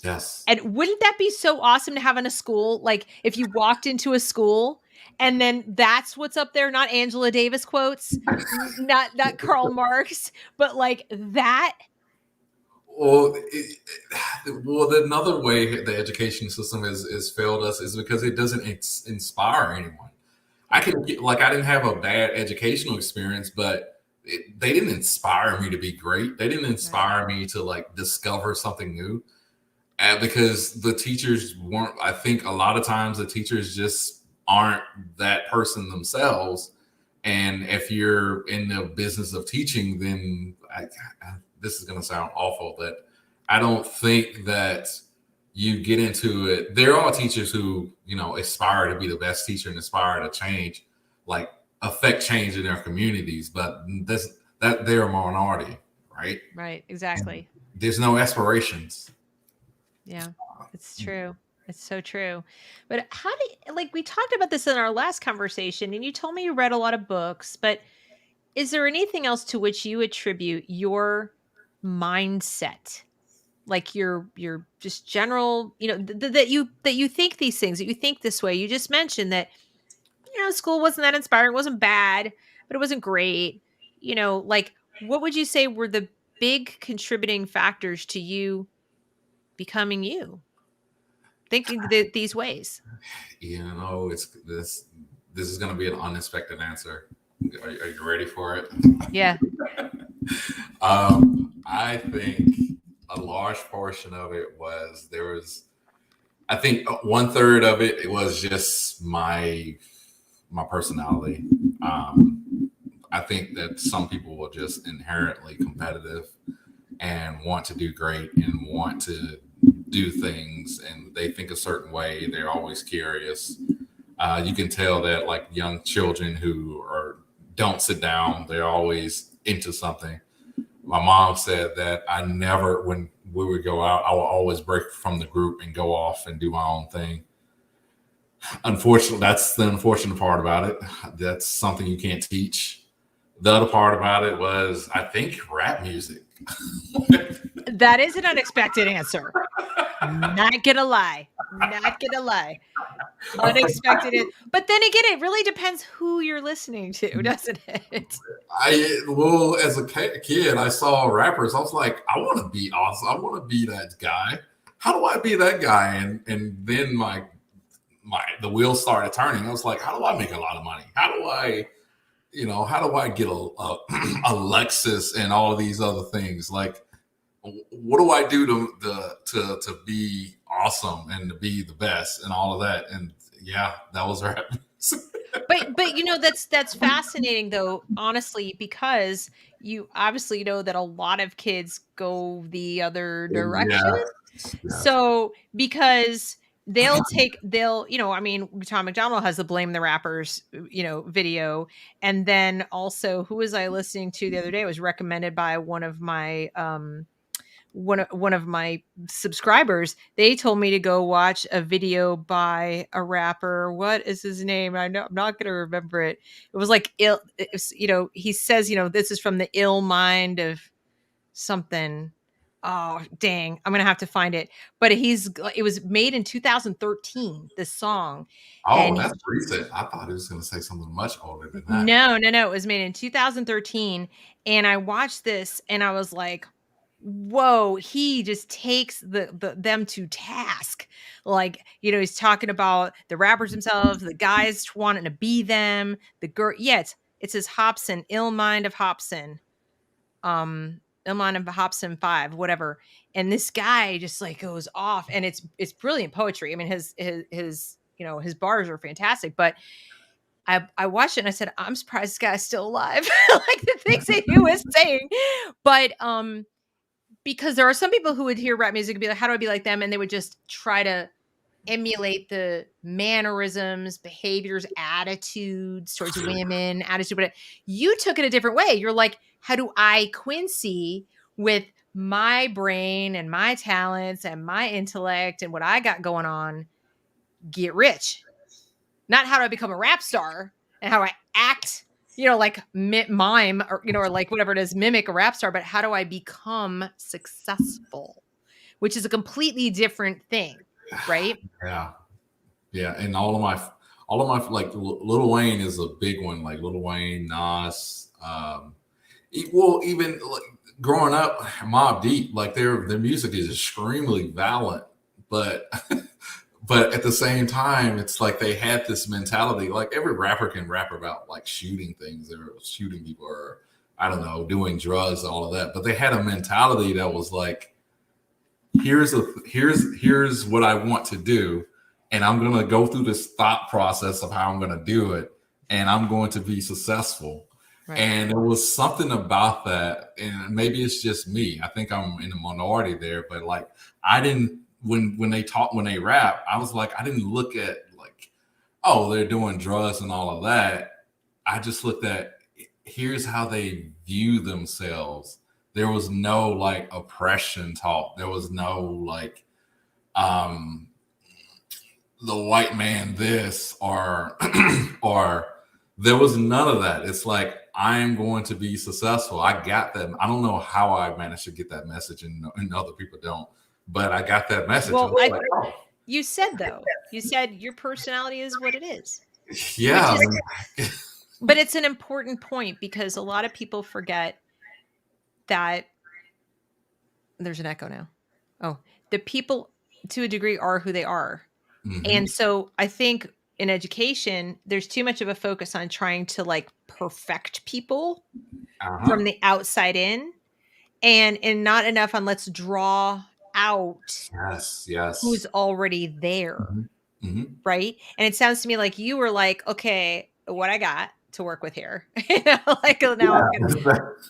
Yes. And wouldn't that be so awesome to have in a school? Like if you walked into a school and then that's what's up there, not Angela Davis quotes, not Karl Marx, but like that. Well, another way the education system has failed us is because it doesn't inspire anyone. I didn't have a bad educational experience, but they didn't inspire me to be great. They didn't inspire me to like discover something new. Because the teachers weren't, I think a lot of times the teachers just aren't that person themselves. And if you're in the business of teaching, then this is going to sound awful, but I don't think that you get into it. There are teachers who, aspire to be the best teacher and aspire to change, like affect change in their communities, but they're a minority, right? Right, exactly. And there's no aspirations. Yeah, it's true. It's so true. But we talked about this in our last conversation and you told me you read a lot of books, but is there anything else to which you attribute your mindset, like your just general, that you think these things, that you think this way. You just mentioned that, school wasn't that inspiring, it wasn't bad, but it wasn't great. Like, what would you say were the big contributing factors to you becoming you, thinking these ways? It's this is going to be an unexpected answer. Are you ready for it? Yeah. I think a large portion of it was I think 1/3 of it was just my personality. I think that some people will just inherently competitive and want to do great and want to do things, and they think a certain way. They're always curious. You can tell that, like, young children who don't sit down, they're always into something. My mom said that when we would go out, I would always break from the group and go off and do my own thing. Unfortunately, that's the unfortunate part about it. That's something you can't teach. The other part about it was, I think, rap music. That is an unexpected answer. Not gonna lie. Unexpected. But then again, it really depends who you're listening to, doesn't it? As a kid, I saw rappers. I was like, I want to be awesome. I want to be that guy. How do I be that guy? And then the wheels started turning. I was like, how do I make a lot of money? How do I get a Lexus and all of these other things? Like, what do I do to be awesome and to be the best and all of that? And yeah, that was rap. But that's fascinating, though, honestly, because you obviously know that a lot of kids go the other direction. Yeah. So because they'll I mean, Tom McDonald has the Blame the Rappers, video. And then also, who was I listening to the other day? It was recommended by one of my one of my subscribers. They told me to go watch a video by a rapper. What is his name? I'm not going to remember it. It was like he says, this is from the ill mind of something. Oh, dang. I'm going to have to find it. But it was made in 2013, this song. Oh, that's recent. I thought it was going to say something much older than that. No. It was made in 2013. And I watched this and I was like, whoa, he just takes them to task. Like, he's talking about the rappers themselves, the guys wanting to be them, the girl. Yeah, it says Hobson, Ill Mind of Hobson. Ill Mind of Hobson 5, whatever. And this guy just like goes off, and it's brilliant poetry. I mean, his bars are fantastic, but I watched it and I said, I'm surprised this guy's still alive. Like the things that he was saying. But because there are some people who would hear rap music and be like, how do I be like them? And they would just try to emulate the mannerisms, behaviors, attitudes towards women, but you took it a different way. You're like, how do I, Quincy, with my brain and my talents and my intellect and what I got going on, get rich? Not how do I become a rap star and how I act, like mime or like whatever it is, mimic a rap star, but how do I become successful, which is a completely different thing, right? Yeah. And all of my like, Lil Wayne is a big one. Like Lil Wayne, Nas, even like growing up, Mobb Deep, like their music is extremely violent, but but at the same time, it's like they had this mentality. Like every rapper can rap about like shooting things or shooting people or, I don't know, doing drugs, all of that. But they had a mentality that was like, here's what I want to do, and I'm going to go through this thought process of how I'm going to do it, and I'm going to be successful. Right. And there was something about that, and maybe it's just me. I think I'm in the minority there, but like I didn't. When they rap, I was like, I didn't look at like, oh, they're doing drugs and all of that. I just looked at, here's how they view themselves. There was no like oppression talk. There was no like, the white man this or or there was none of that. It's like, I am going to be successful. I got that. I don't know how I managed to get that message, and other people don't. But I got that message. Well, I was like, oh, you said though, you said your personality is what it is. yeah. But it's an important point because a lot of people forget that there's an echo now. Oh, the people to a degree are who they are. And so I think in education, there's too much of a focus on trying to like perfect people from the outside in and not enough on let's draw out Yes. who's already there. Right. And it sounds to me like you were like, okay, what I got to work with here, like now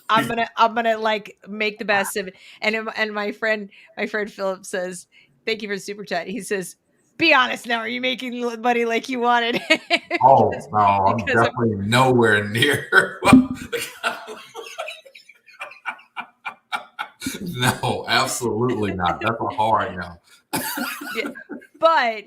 I'm gonna like make the best of it. And my friend Philip says, thank you for the super chat. He says, be honest now, are you making money like you wanted? Oh, no, I'm definitely nowhere near. No, absolutely not. That's a hard no. Yeah, but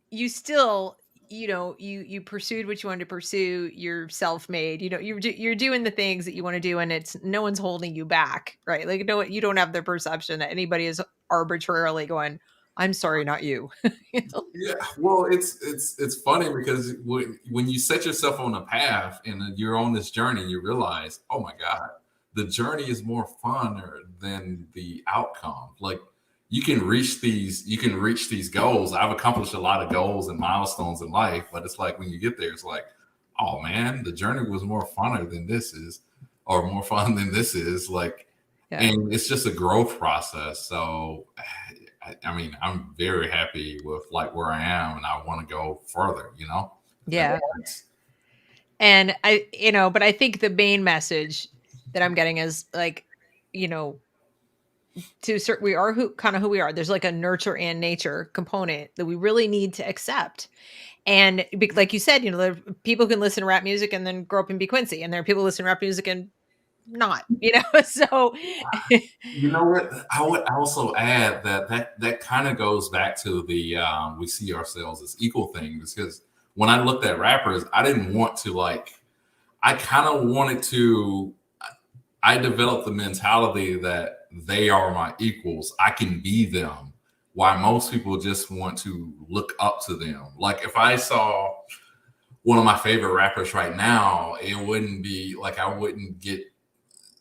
you still, you pursued what you wanted to pursue. You're self-made. You're doing the things that you want to do, and it's no one's holding you back, right? Like no, you don't have the perception that anybody is arbitrarily going, I'm sorry, not you. Yeah, well, it's funny because when you set yourself on a path and you're on this journey, you realize, oh my God, the journey is more fun than the outcome. Like you can reach these goals. I've accomplished a lot of goals and milestones in life, but it's like when you get there, it's like, oh man, the journey was more funner than this is, or more fun than this is. Like, and it's just a growth process. So I mean, I'm very happy with like where I am, and I want to go further, Yeah. And but I think the main message that I'm getting is like, we are who we are. There's like a nurture and nature component that we really need to accept. And like you said, people can listen to rap music and then grow up and be Quincy, and there are people who listen to rap music and not, so you know what, I would also add that kind of goes back to the we see ourselves as equal thing, because when I looked at rappers, I didn't want to I kind of wanted to, I developed the mentality that they are my equals, I can be them, why most people just want to look up to them. Like if I saw one of my favorite rappers right now, it wouldn't be like I wouldn't get,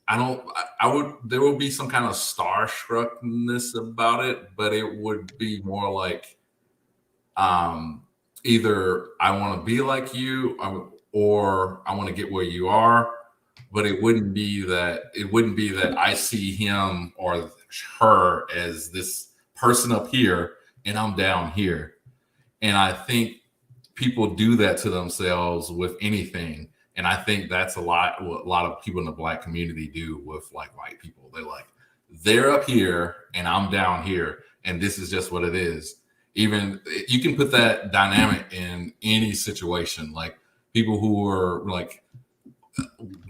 there will be some kind of starstruckness about it, but it would be more like either I want to be like you or I want to get where you are, but it wouldn't be that I see him or her as this person up here and I'm down here. And I think people do that to themselves with anything. And I think that's what a lot of people in the Black community do with like white people. They're up here and I'm down here, and this is just what it is. Even you can put that dynamic in any situation. Like people who are like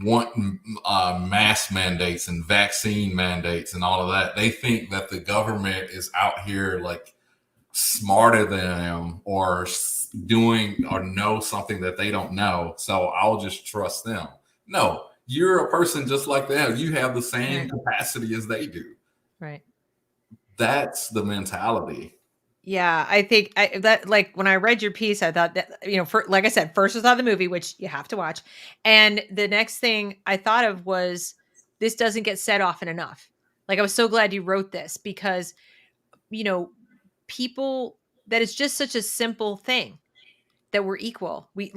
want mask mandates and vaccine mandates and all of that. They think that the government is out here like smarter than them or doing or know something that they don't know, so I'll just trust them. No, you're a person just like them. You have the same capacity as they do. Right. That's the mentality. Yeah, I think that like when I read your piece, I thought that, like I said, first I thought of the movie, which you have to watch. And the next thing I thought of was, this doesn't get said often enough. Like, I was so glad you wrote this because, people, that is just such a simple thing that we're equal. We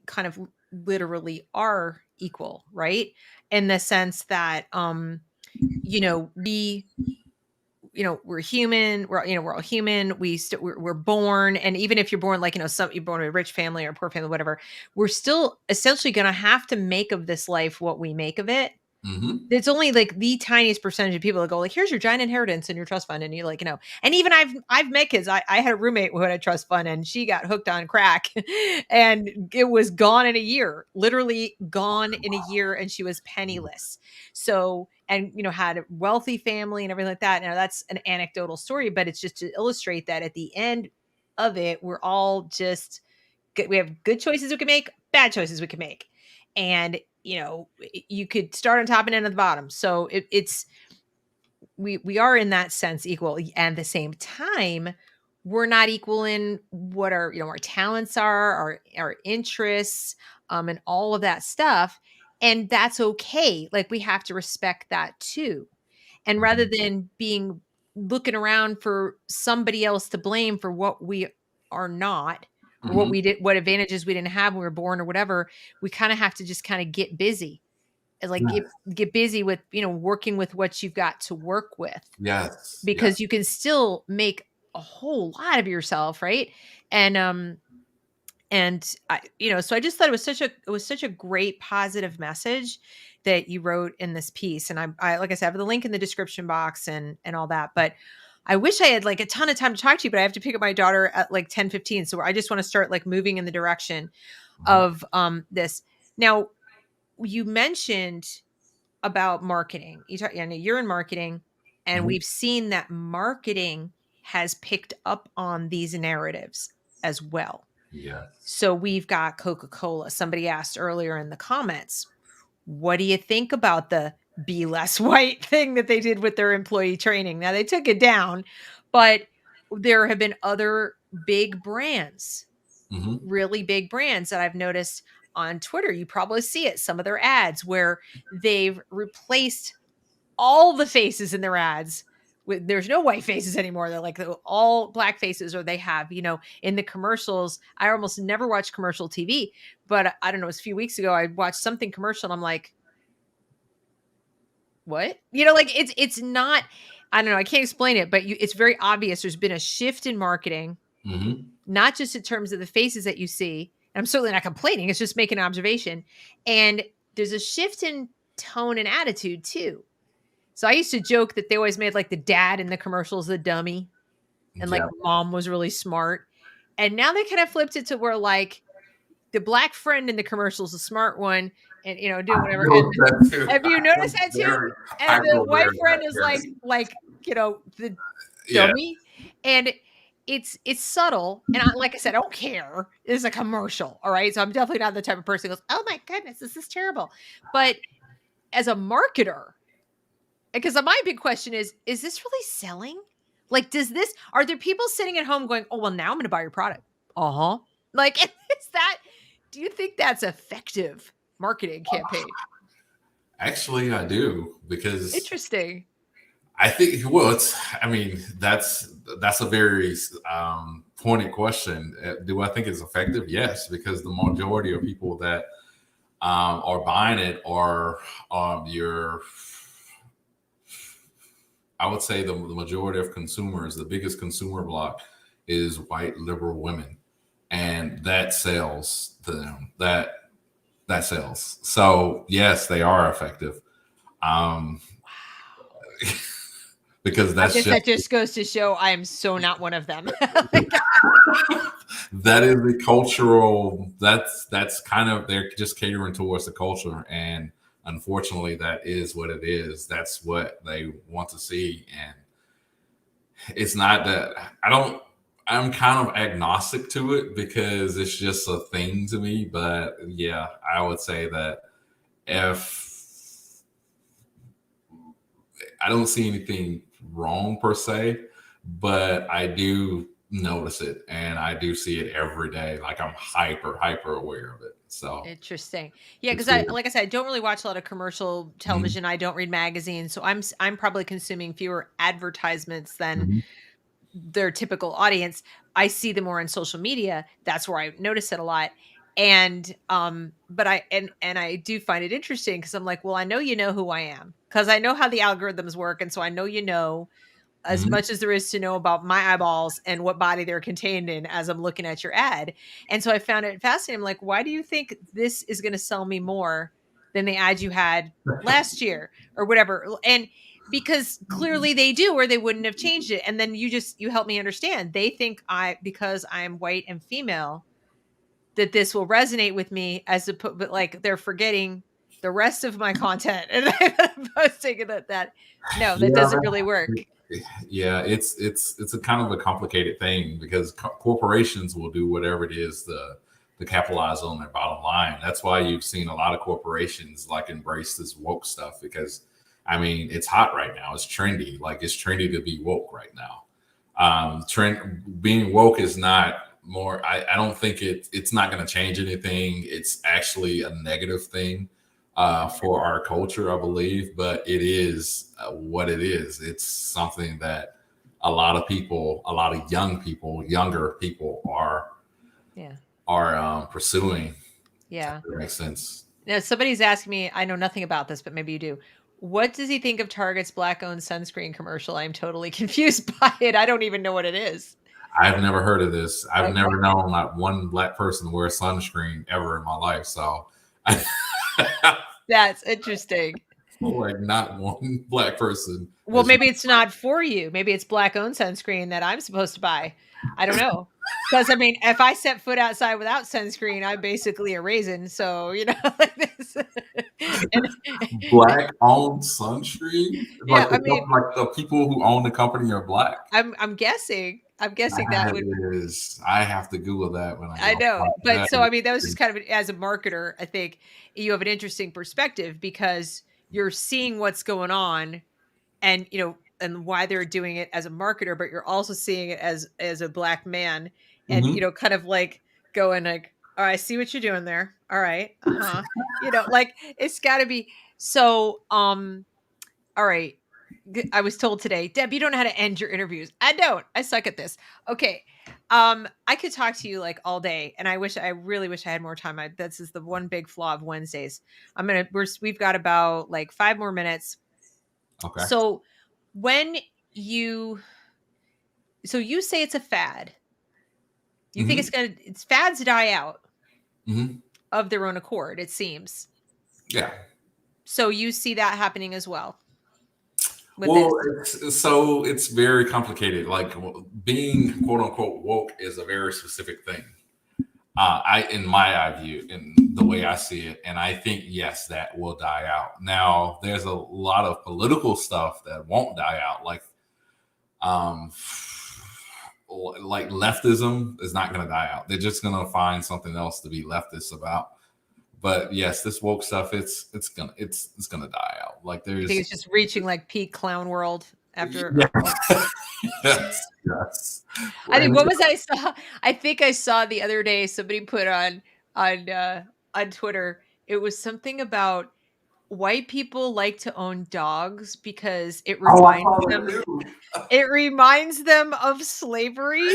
kind of literally are equal, right? In the sense that, we're human, we're all human. We're born. And even if you're born, like, you're born in a rich family or a poor family, whatever, we're still essentially going to have to make of this life what we make of it. It's only like the tiniest percentage of people that go like, here's your giant inheritance in your trust fund. And you're like, and even I've met kids. I had a roommate who had a trust fund and she got hooked on crack and it was gone in a year, literally gone in a year. And she was penniless. So, and, had a wealthy family and everything like that. Now that's an anecdotal story, but it's just to illustrate that at the end of it, we're all just, we have good choices we can make, bad choices we can make. and you could start on top and end at the bottom. So it's we are in that sense equal, and at the same time we're not equal in what our talents are, our interests, and all of that stuff. And that's okay. Like, we have to respect that too. And rather Mhm. than being looking around for somebody else to blame for what we are not, or Mhm. what advantages we didn't have when we were born or whatever, we kind of have to just kind of get busy, and like Yes. get busy with working with what you've got to work with, Yes. because Yes. you can still make a whole lot of yourself, right? And so I just thought it was such a great positive message that you wrote in this piece. And I like I said, I have the link in the description box and all that. But I wish I had like a ton of time to talk to you, but I have to pick up my daughter at like 10:15. So I just want to start like moving in the direction Mhm. of this. Now, you mentioned about marketing. You're in marketing, and Mhm. we've seen that marketing has picked up on these narratives as well. Yes. So we've got Coca-Cola. Somebody asked earlier in the comments, what do you think about the be less white thing that they did with their employee training? Now, they took it down, but there have been other big brands, Mhm. really big brands that I've noticed on Twitter. You probably see it, some of their ads where they've replaced all the faces in their ads with, there's no white faces anymore. They're like all black faces, or they have, in the commercials. I almost never watch commercial TV, but I don't know, it was a few weeks ago I watched something commercial and I'm like, what? Like, it's not, I don't know, I can't explain it, but it's very obvious there's been a shift in marketing, Mhm. not just in terms of the faces that you see. And I'm certainly not complaining, it's just making an observation. And there's a shift in tone and attitude too. So I used to joke that they always made like the dad in the commercials the dummy, and like Yeah. mom was really smart. And now they kind of flipped it to where like the black friend in the commercials, the smart one, and doing I whatever. And noticed that too. have you noticed I'm that too? very And hyper the aware white of friend that. is Yes. like the Yeah. dummy. And it's subtle. And like I said, I don't care. It's a commercial. All right. So I'm definitely not the type of person who goes, oh my goodness, this is terrible. But as a marketer, because my big question is this really selling? Like, are there people sitting at home going, oh, well, now I'm going to buy your product? Uh huh. Like, is that, do you think that's effective marketing campaign? Actually, I do, because Interesting. I think, well, I mean, that's a very pointed question. Do I think it's effective? Yes, because the majority of people that are buying it are your, I would say the majority of consumers, the biggest consumer block is white liberal women, and that sells to them. That sells. So yes, they are effective. Um, Wow. because I that's guess just that just goes to show I am so not one of them. Like, that is the cultural. That's kind of, they're just catering towards the culture, and unfortunately, that is what it is. That's what they want to see, and it's not that I don't. I'm kind of agnostic to it because it's just a thing to me. But yeah, I would say that if I don't see anything wrong per se, but I do notice it, and I do see it every day. Like, I'm hyper aware of it. So interesting. Yeah, because it's I, weird. like I said, I don't really watch a lot of commercial Mhm. television. I don't read magazines, so I'm probably consuming fewer advertisements than Mhm. their typical audience. I see them more on social media. That's where I notice it a lot. And but I do find it interesting because I'm like, well, I know who I am, because I know how the algorithms work. And so I know as Mhm. much as there is to know about my eyeballs and what body they're contained in as I'm looking at your ad. And so I found it fascinating. I'm like, why do you think this is going to sell me more than the ad you had last year or whatever? And because clearly they do, or they wouldn't have changed it. And then you help me understand. They think because I'm white and female, that this will resonate with me, but like they're forgetting the rest of my content. And I'm posting that no, that Yeah, doesn't really work. yeah. It's a kind of a complicated thing because corporations will do whatever it is to capitalize on their bottom line. That's why you've seen a lot of corporations like embrace this woke stuff, because I mean, it's hot right now. It's trendy. Like, it's trendy to be woke right now. Being woke is not more. I don't think it's not going to change anything. It's actually a negative thing for our culture, I believe. But it is what it is. It's something that a lot of people, a lot of younger people are pursuing. Yeah. If that makes sense. Now, somebody's asking me, I know nothing about this, but maybe you do. What does he think of Target's black-owned sunscreen commercial? I'm totally confused by it. I don't even know what it is. I've never heard of this. I've never known not one black person wear sunscreen ever in my life. So that's interesting. Like, not one black person. Well, maybe it's not for you. Maybe it's black-owned sunscreen that I'm supposed to buy. I don't know. Because, I mean, if I set foot outside without sunscreen, I'm basically a raisin. So, like this. Black-owned sunscreen? Yeah, I mean, like the people who own the company are black? I'm guessing. That would. I have to Google that when I know. But so, I mean, that was just kind of, as a marketer, I think you have an interesting perspective because you're seeing what's going on and, and why they're doing it as a marketer, but you're also seeing it as a black man and, kind of like going like, all right, I see what you're doing there. All right. Like it's gotta be. So, all right. I was told today, Deb, you don't know how to end your interviews. I don't. I suck at this. Okay. I could talk to you like all day, and I really wish I had more time. This is the one big flaw of Wednesdays. We've got about like 5 more minutes. Okay. So you say it's a fad. You think it's fads die out of their own accord, it seems. Yeah. So you see that happening as well. It's very complicated. Like, being quote unquote woke is a very specific thing. In my view, in the way I see it, and I think yes, that will die out. Now, there's a lot of political stuff that won't die out, like leftism is not going to die out. They're just going to find something else to be leftist about. But yes, this woke stuff, it's gonna die out. Like, there's, you think it's just reaching like peak clown world after. Yes. I think what was I saw? I think I saw the other day somebody put on Twitter. It was something about white people like to own dogs because it reminds them of slavery.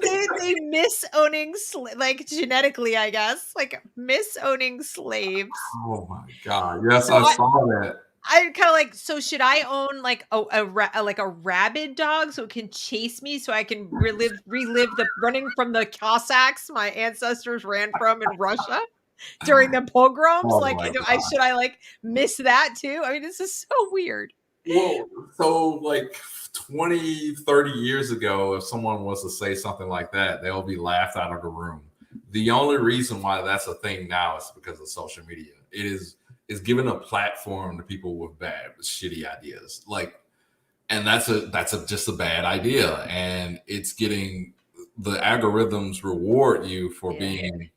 They miss owning like genetically, I guess, like miss owning slaves. Oh my god! Yes, I saw that. I kind of like. So should I own like a rabid dog so it can chase me so I can relive the running from the Cossacks my ancestors ran from in Russia during the pogroms? Should I like miss that too? I mean, this is so weird. Well, so like 20, 30 years ago, if someone was to say something like that, they'll be laughed out of the room. The only reason why that's a thing now is because of social media. It is giving a platform to people with shitty ideas. Like, and that's just a bad idea. And it's getting, the algorithms reward you for being,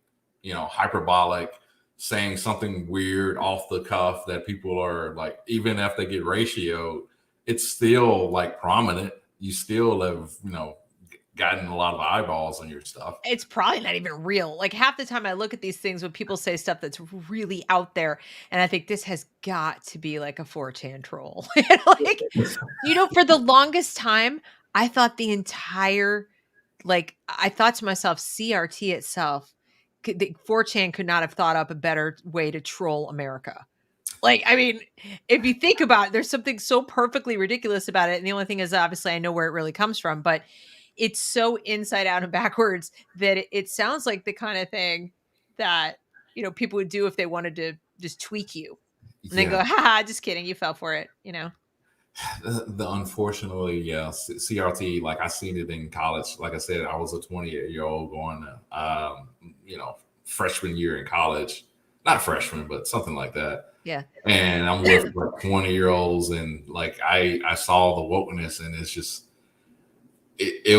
hyperbolic, saying something weird off the cuff that people are like, even if they get ratioed, it's still like prominent. You still have, gotten a lot of eyeballs on your stuff. It's probably not even real. Like, half the time I look at these things when people say stuff that's really out there, and I think this has got to be like a 4chan troll. Like, for the longest time, I thought the entire, I thought to myself, CRT itself, 4chan could not have thought up a better way to troll America. Like, I mean, if you think about it, there's something so perfectly ridiculous about it. And the only thing is, obviously, I know where it really comes from, but it's so inside out and backwards that it sounds like the kind of thing that, people would do if they wanted to just tweak you. And then go, haha, just kidding. You fell for it, Unfortunately, yeah, CRT, like, I seen it in college. Like I said, I was a 28-year-old going to, freshman year in college. Not freshman, but something like that. Yeah. And I'm with like 20-year-olds, and like I saw the wokeness, and it's just I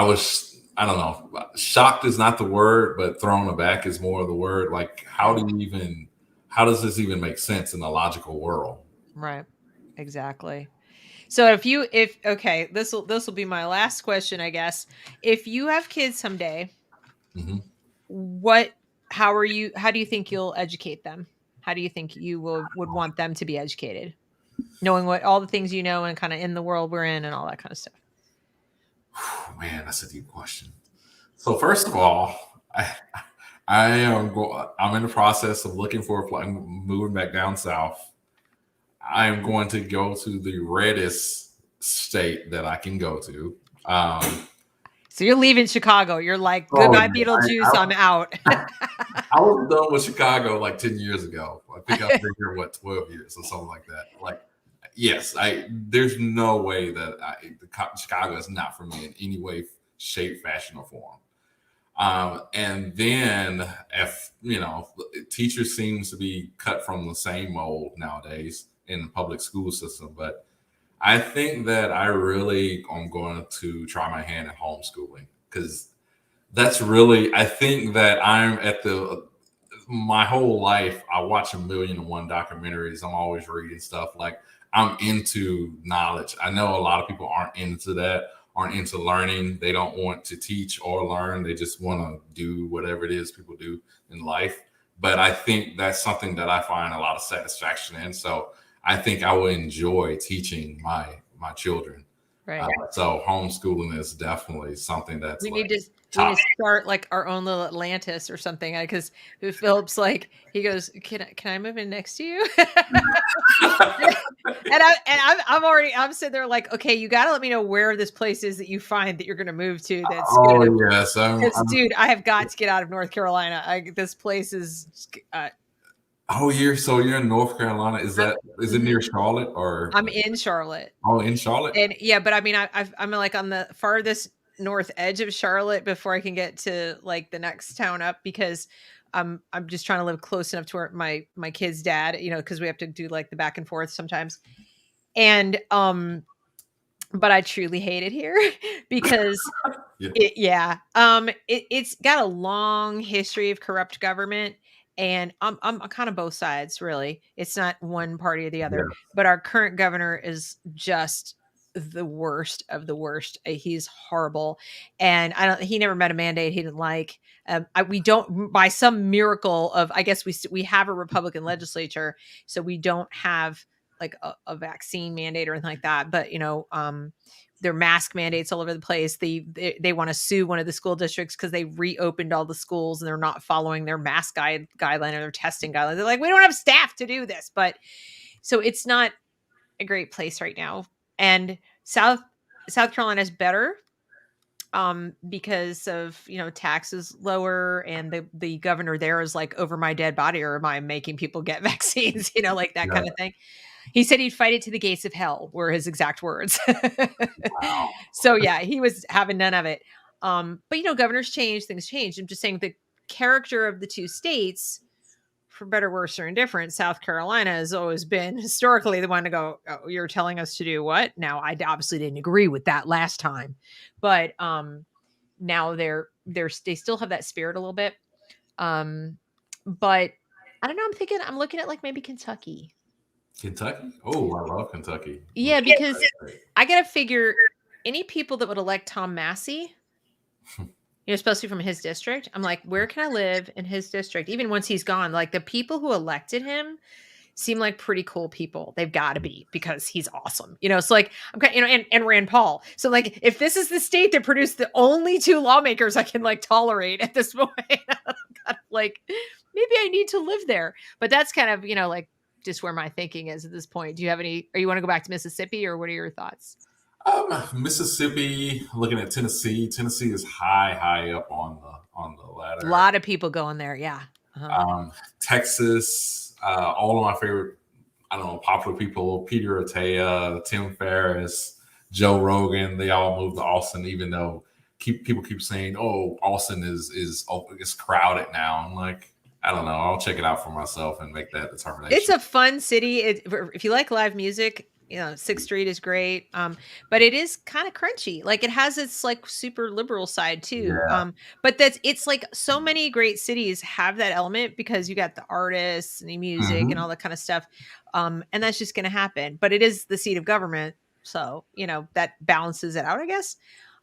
was I don't know. Shocked is not the word, but thrown aback is more of the word. Like, how does this even make sense in a logical world? Right. Exactly. So okay, this will be my last question, I guess. If you have kids someday, Hmm. what how do you think you'll educate them? How do you think you would want them to be educated? Knowing what all the things you know and kind of in the world we're in and all that kind of stuff. Man, that's a deep question. So first of all, I'm in the process of looking for a place. I'm moving back down south. I am going to go to the reddest state that I can go to. So you're leaving Chicago. You're like, Oh, goodbye, Beetlejuice. I'm out. I was done with Chicago like 10 years ago. I think I've been here 12 years or something like that. Like, yes, there's no way that Chicago is not for me in any way, shape, fashion, or form. And then if teacher seems to be cut from the same mold nowadays in the public school system, but I think that I really am going to try my hand at homeschooling because that's really, I think that I'm at my whole life, I watch 1,000,001 documentaries. I'm always reading stuff. Like, I'm into knowledge. I know a lot of people aren't into that, aren't into learning. They don't want to teach or learn. They just want to do whatever it is people do in life. But I think that's something that I find a lot of satisfaction in. So I think I will enjoy teaching my children. Right. So homeschooling is definitely something that's We like need to top. start like our own little Atlantis or something. Because Philip's like, he goes, can I move in next to you? I'm sitting there like, okay, you got to let me know where this place is that you find that you're going to move to. That's Oh good. yes, Dude, I have got to get out of North Carolina. This place is. oh, you're in North Carolina. Is it near Charlotte or? I'm in Charlotte. Oh, in Charlotte. And yeah, but I mean, I'm like on the farthest north edge of Charlotte before I can get to like the next town up because I'm just trying to live close enough to where my kid's dad, because we have to do like the back and forth sometimes. And but I truly hate it here because it's got a long history of corrupt government. And I'm kind of both sides, really. It's not one party or the other, but our current governor is just the worst of the worst. He's horrible, and he never met a mandate he didn't like. We don't, by some miracle of, I guess we have a Republican legislature, so we don't have like a vaccine mandate or anything like that. But their mask mandates all over the place. They want to sue one of the school districts because they reopened all the schools and they're not following their mask guideline or their testing guidelines. They're like, we don't have staff to do this. But so it's not a great place right now. And South Carolina is better because of taxes lower, and the governor there is like, over my dead body, or am I making people get vaccines, like that kind of thing. He said he'd fight it to the gates of hell, were his exact words. Wow. So yeah, he was having none of it. But governors change, things change. I'm just saying the character of the two states, for better, worse, or indifferent, South Carolina has always been historically the one to go, oh, you're telling us to do what? Now, I obviously didn't agree with that last time, but now they still have that spirit a little bit. But I don't know. I'm looking at like maybe Kentucky. Kentucky? Oh, I love Kentucky. Yeah, because I gotta figure any people that would elect Tom Massey, especially from his district. I'm like, where can I live in his district? Even once he's gone, like the people who elected him seem like pretty cool people. They've got to be, because he's awesome. So like, okay, and Rand Paul. So like, if this is the state that produced the only two lawmakers I can like tolerate at this point, like maybe I need to live there. But that's kind of, like just where my thinking is at this point. Do you have any, or you want to go back to Mississippi, or what are your thoughts? Mississippi, looking at Tennessee. Tennessee is high up on the ladder. A lot of people going there. Yeah. Uh-huh. Texas, all of my favorite, I don't know, popular people, Peter Attea, Tim Ferriss, Joe Rogan, they all moved to Austin, even though people keep saying, oh, Austin is crowded now. I'm like, I don't know. I'll check it out for myself and make that determination. It's a fun city. If you like live music, Sixth Street is great. But it is kind of crunchy. Like it has its like super liberal side too. Yeah. But it's like so many great cities have that element because you got the artists and the music and Mhm. all that kind of stuff. And that's just gonna happen. But it is the seat of government. So, that balances it out, I guess.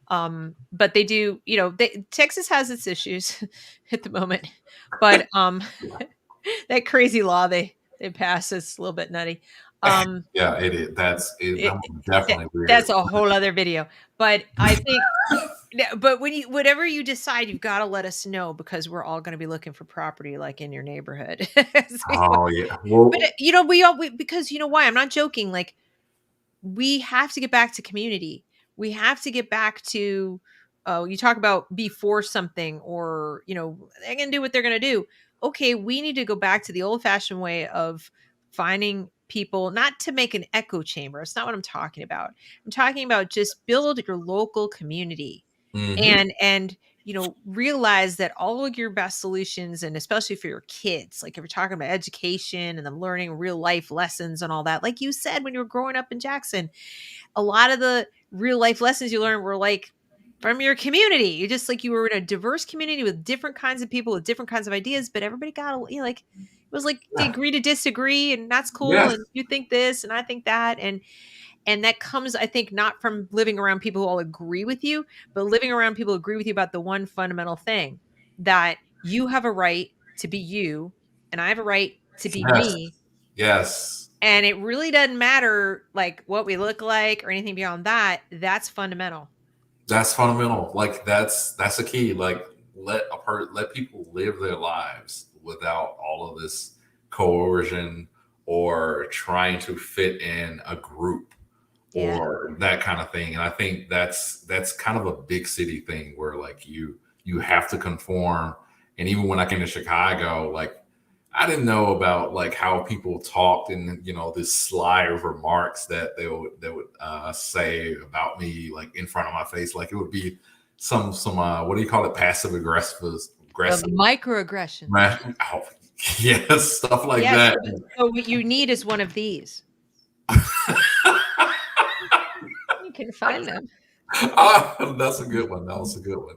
But they do, Texas has its issues at the moment. But that crazy law they passed is a little bit nutty. Um Yeah, it is. That it, was that, definitely weird. that's a whole other video. But I think, but whatever you decide, you've got to let us know because we're all going to be looking for property like in your neighborhood. Oh yeah. But Well, because you know why? I'm not joking. Like we have to get back to community. We have to get back to, oh, you talk about before something or, they're going to do what they're going to do. Okay, we need to go back to the old fashioned way of finding people, not to make an echo chamber. It's not what I'm talking about. I'm talking about just build your local community mhm. and realize that all of your best solutions, and especially for your kids, like if you're talking about education and them learning real life lessons and all that, like you said when you were growing up in Jackson, a lot of the real life lessons you learned were like from your community. You just like you were in a diverse community with different kinds of people with different kinds of ideas, but everybody got like it was like they Yeah. agree to disagree, and that's cool. Yes. And you think this, and I think that, and that comes, I think, not from living around people who all agree with you, but living around people who agree with you about the one fundamental thing that you have a right to be you, and I have a right to be Yes. me, Yes. and it really doesn't matter like what we look like or anything beyond that. That's fundamental. That's fundamental. Like that's a key. Like let people live their lives without all of this coercion or trying to fit in a group Yeah. or that kind of thing. And I think that's kind of a big city thing where like you have to conform. And even when I came to Chicago, like I didn't know about like how people talked and this sly remarks that they would say about me like in front of my face. Like it would be some what do you call it, passive The aggressive microaggressions. oh, yes, stuff like Yes. that. So what you need is one of these. You can find them. Ah, that's a good one. That was a good one.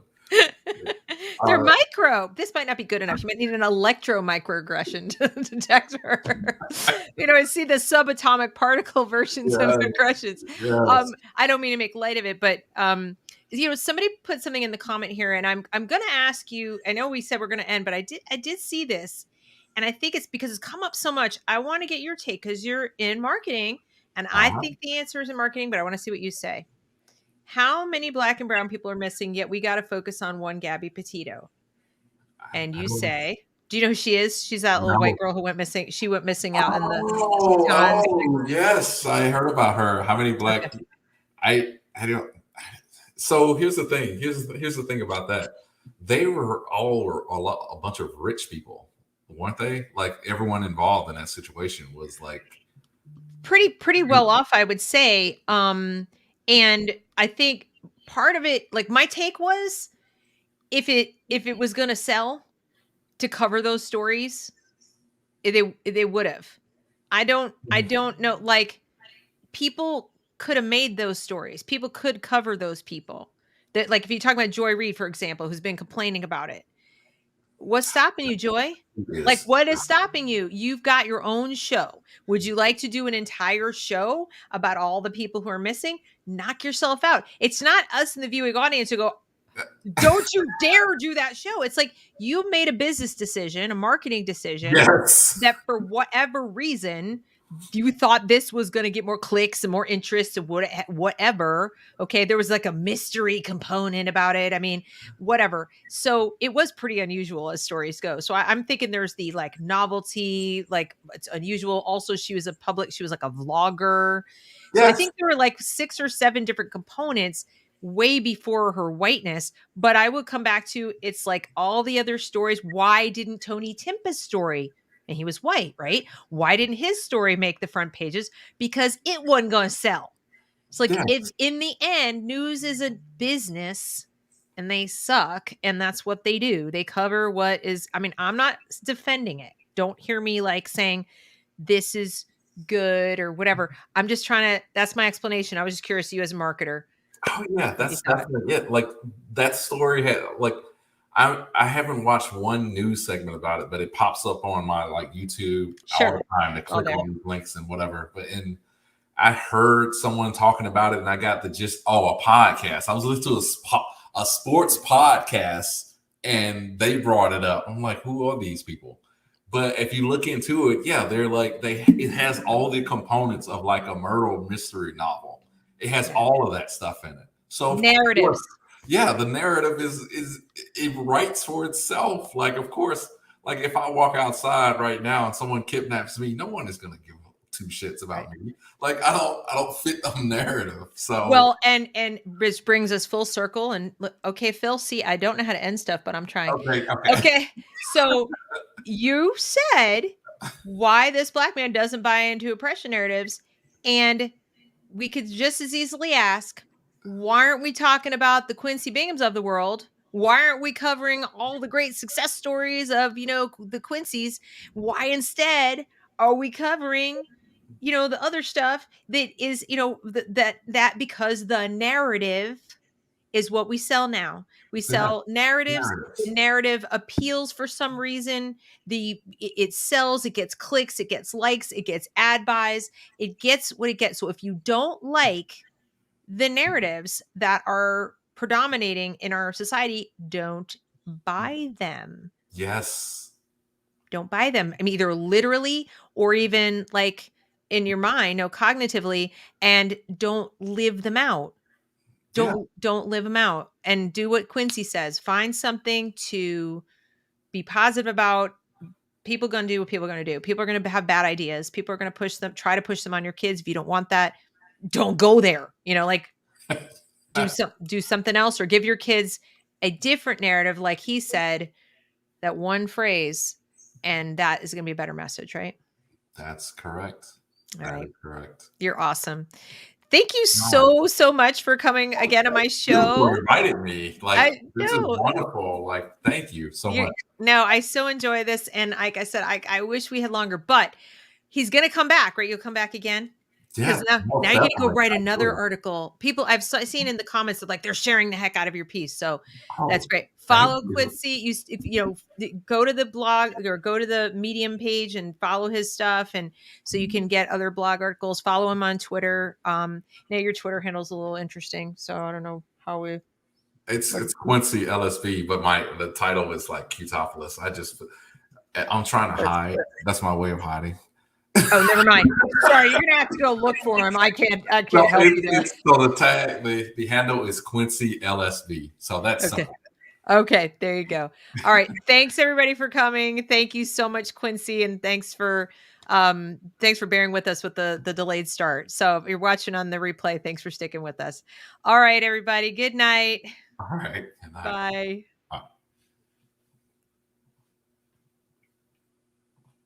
They're Uh, micro. This might not be good enough. You might need an electro microaggression to detect her. I see the subatomic particle versions of yes, aggressions. yes. I don't mean to make light of it, but somebody put something in the comment here, and I'm gonna ask you. I know we said we're gonna end, but I did see this, and I think it's because it's come up so much. I want to get your take because you're in marketing, and I Uh-huh. think the answer is in marketing, but I want to see what you say. How many black and brown people are missing, yet we got to focus on one Gabby Petito? And I you don't say, do you know who she is? She's that little white know. girl who went missing. She went missing out in the Oh, Tetons. oh, yes, I heard about her. How many Okay. black? I don't. So here's the thing. Here's the thing about that. They were a bunch of rich people, weren't they? Like everyone involved in that situation was like, Pretty well off, I would say. And I think part of it, like my take was, if it was going to sell to cover those stories, they would have. I don't know. Like people could have made those stories. People could cover those people. That like if you talk about Joy Reid, for example, who's been complaining about it. What's stopping you, Joy? Like, yes, what is stopping you? You've got your own show. Would you like to do an entire show about all the people who are missing? Knock yourself out. It's not us in the viewing audience who go, don't you dare do that show. It's like you made a business decision, a marketing decision yes, that for whatever reason you thought this was going to get more clicks and more interest and whatever. Okay, there was like a mystery component about it. I mean, whatever. So it was pretty unusual as stories go. So I'm thinking there's the like novelty, like it's unusual. Also, she was like a vlogger. So I yes, think there were like 6 or 7 different components way before her whiteness. But I would come back to it's like all the other stories. Why didn't Tony Timpa's story? And he was white, right? Why didn't his story make the front pages? Because it wasn't going to sell. It's like yes, it's in the end, news is a business and they suck. And that's what they do. They cover what is, I mean, I'm not defending it. Don't hear me like saying this is good or whatever. I'm just trying to, that's my explanation. I was just curious, you as a marketer. Oh yeah, What you that's thought. definitely it. Like that story had like I haven't watched one news segment about it, but it pops up on my like YouTube all Sure. the time to All click there. on these links and whatever. But and I heard someone talking about it, and I got the gist. Oh, a podcast. I was listening to a sports podcast, and they brought it up. I'm like, who are these people? But if you look into it, yeah, they're like it has all the components of like a murder mystery novel. It has Yeah. all of that stuff in it. So of Narratives. course, yeah, the narrative is it writes for itself. Like, of course, like if I walk outside right now and someone kidnaps me, no one is gonna give two shits about Right. me. Like I don't fit the narrative. So Well, and this brings us full circle. And okay, Phil, see, I don't know how to end stuff, but I'm trying. okay. Okay. So you said why this black man doesn't buy into oppression narratives. And we could just as easily ask, why aren't we talking about the Quincy Binghams of the world? Why aren't we covering all the great success stories of, the Quincy's? Why instead are we covering, the other stuff that is, that because the narrative is what we sell now. We Yeah, sell narratives. The narratives. narrative appeals for some reason. It sells, it gets clicks, it gets likes, it gets ad buys, it gets what it gets. So if you don't like the narratives that are predominating in our society, don't buy them. Yes. Don't buy them. I mean, either literally or even like in your mind, cognitively, and don't live them out. Yeah. Don't live them out, and do what Quincy says. Find something to be positive about. People going to do what people are going to do. People are going to have bad ideas. People are going to try to push them on your kids. If you don't want that, don't go there. Like do something else, or give your kids a different narrative. Like he said, that one phrase, and that is going to be a better message, right? That's correct. All That right. is correct. You're awesome. Thank you No, so much for coming again on my you show. invited me. Like I this is know. wonderful. Like thank you so much. No, I so enjoy this. And like I said, I wish we had longer, but he's going to come back, right? You'll come back again. Yeah, Because now most you're going to go definitely. write another Absolutely. article. People I've seen in the comments that like they're sharing the heck out of your piece. So that's Oh, great. thank Follow you. Quincy. Go to the blog or go to the Medium page and follow his stuff, and so you can get other blog articles. Follow him on Twitter. Now your Twitter handle's a little interesting, so I don't know how we. It's Quincy LSV, but the title is like Cutopolis. I'm trying to hide. That's my way of hiding. Oh, never mind. Sorry, you're gonna have to go look for him. I can't So help you there. so the tag, the handle is Quincy LSV. So that's Okay. simple. Okay, there you go. All right. Thanks everybody for coming. Thank you so much, Quincy, and thanks for bearing with us with the delayed start. So if you're watching on the replay, thanks for sticking with us. All right, everybody. Good night. All right. Bye.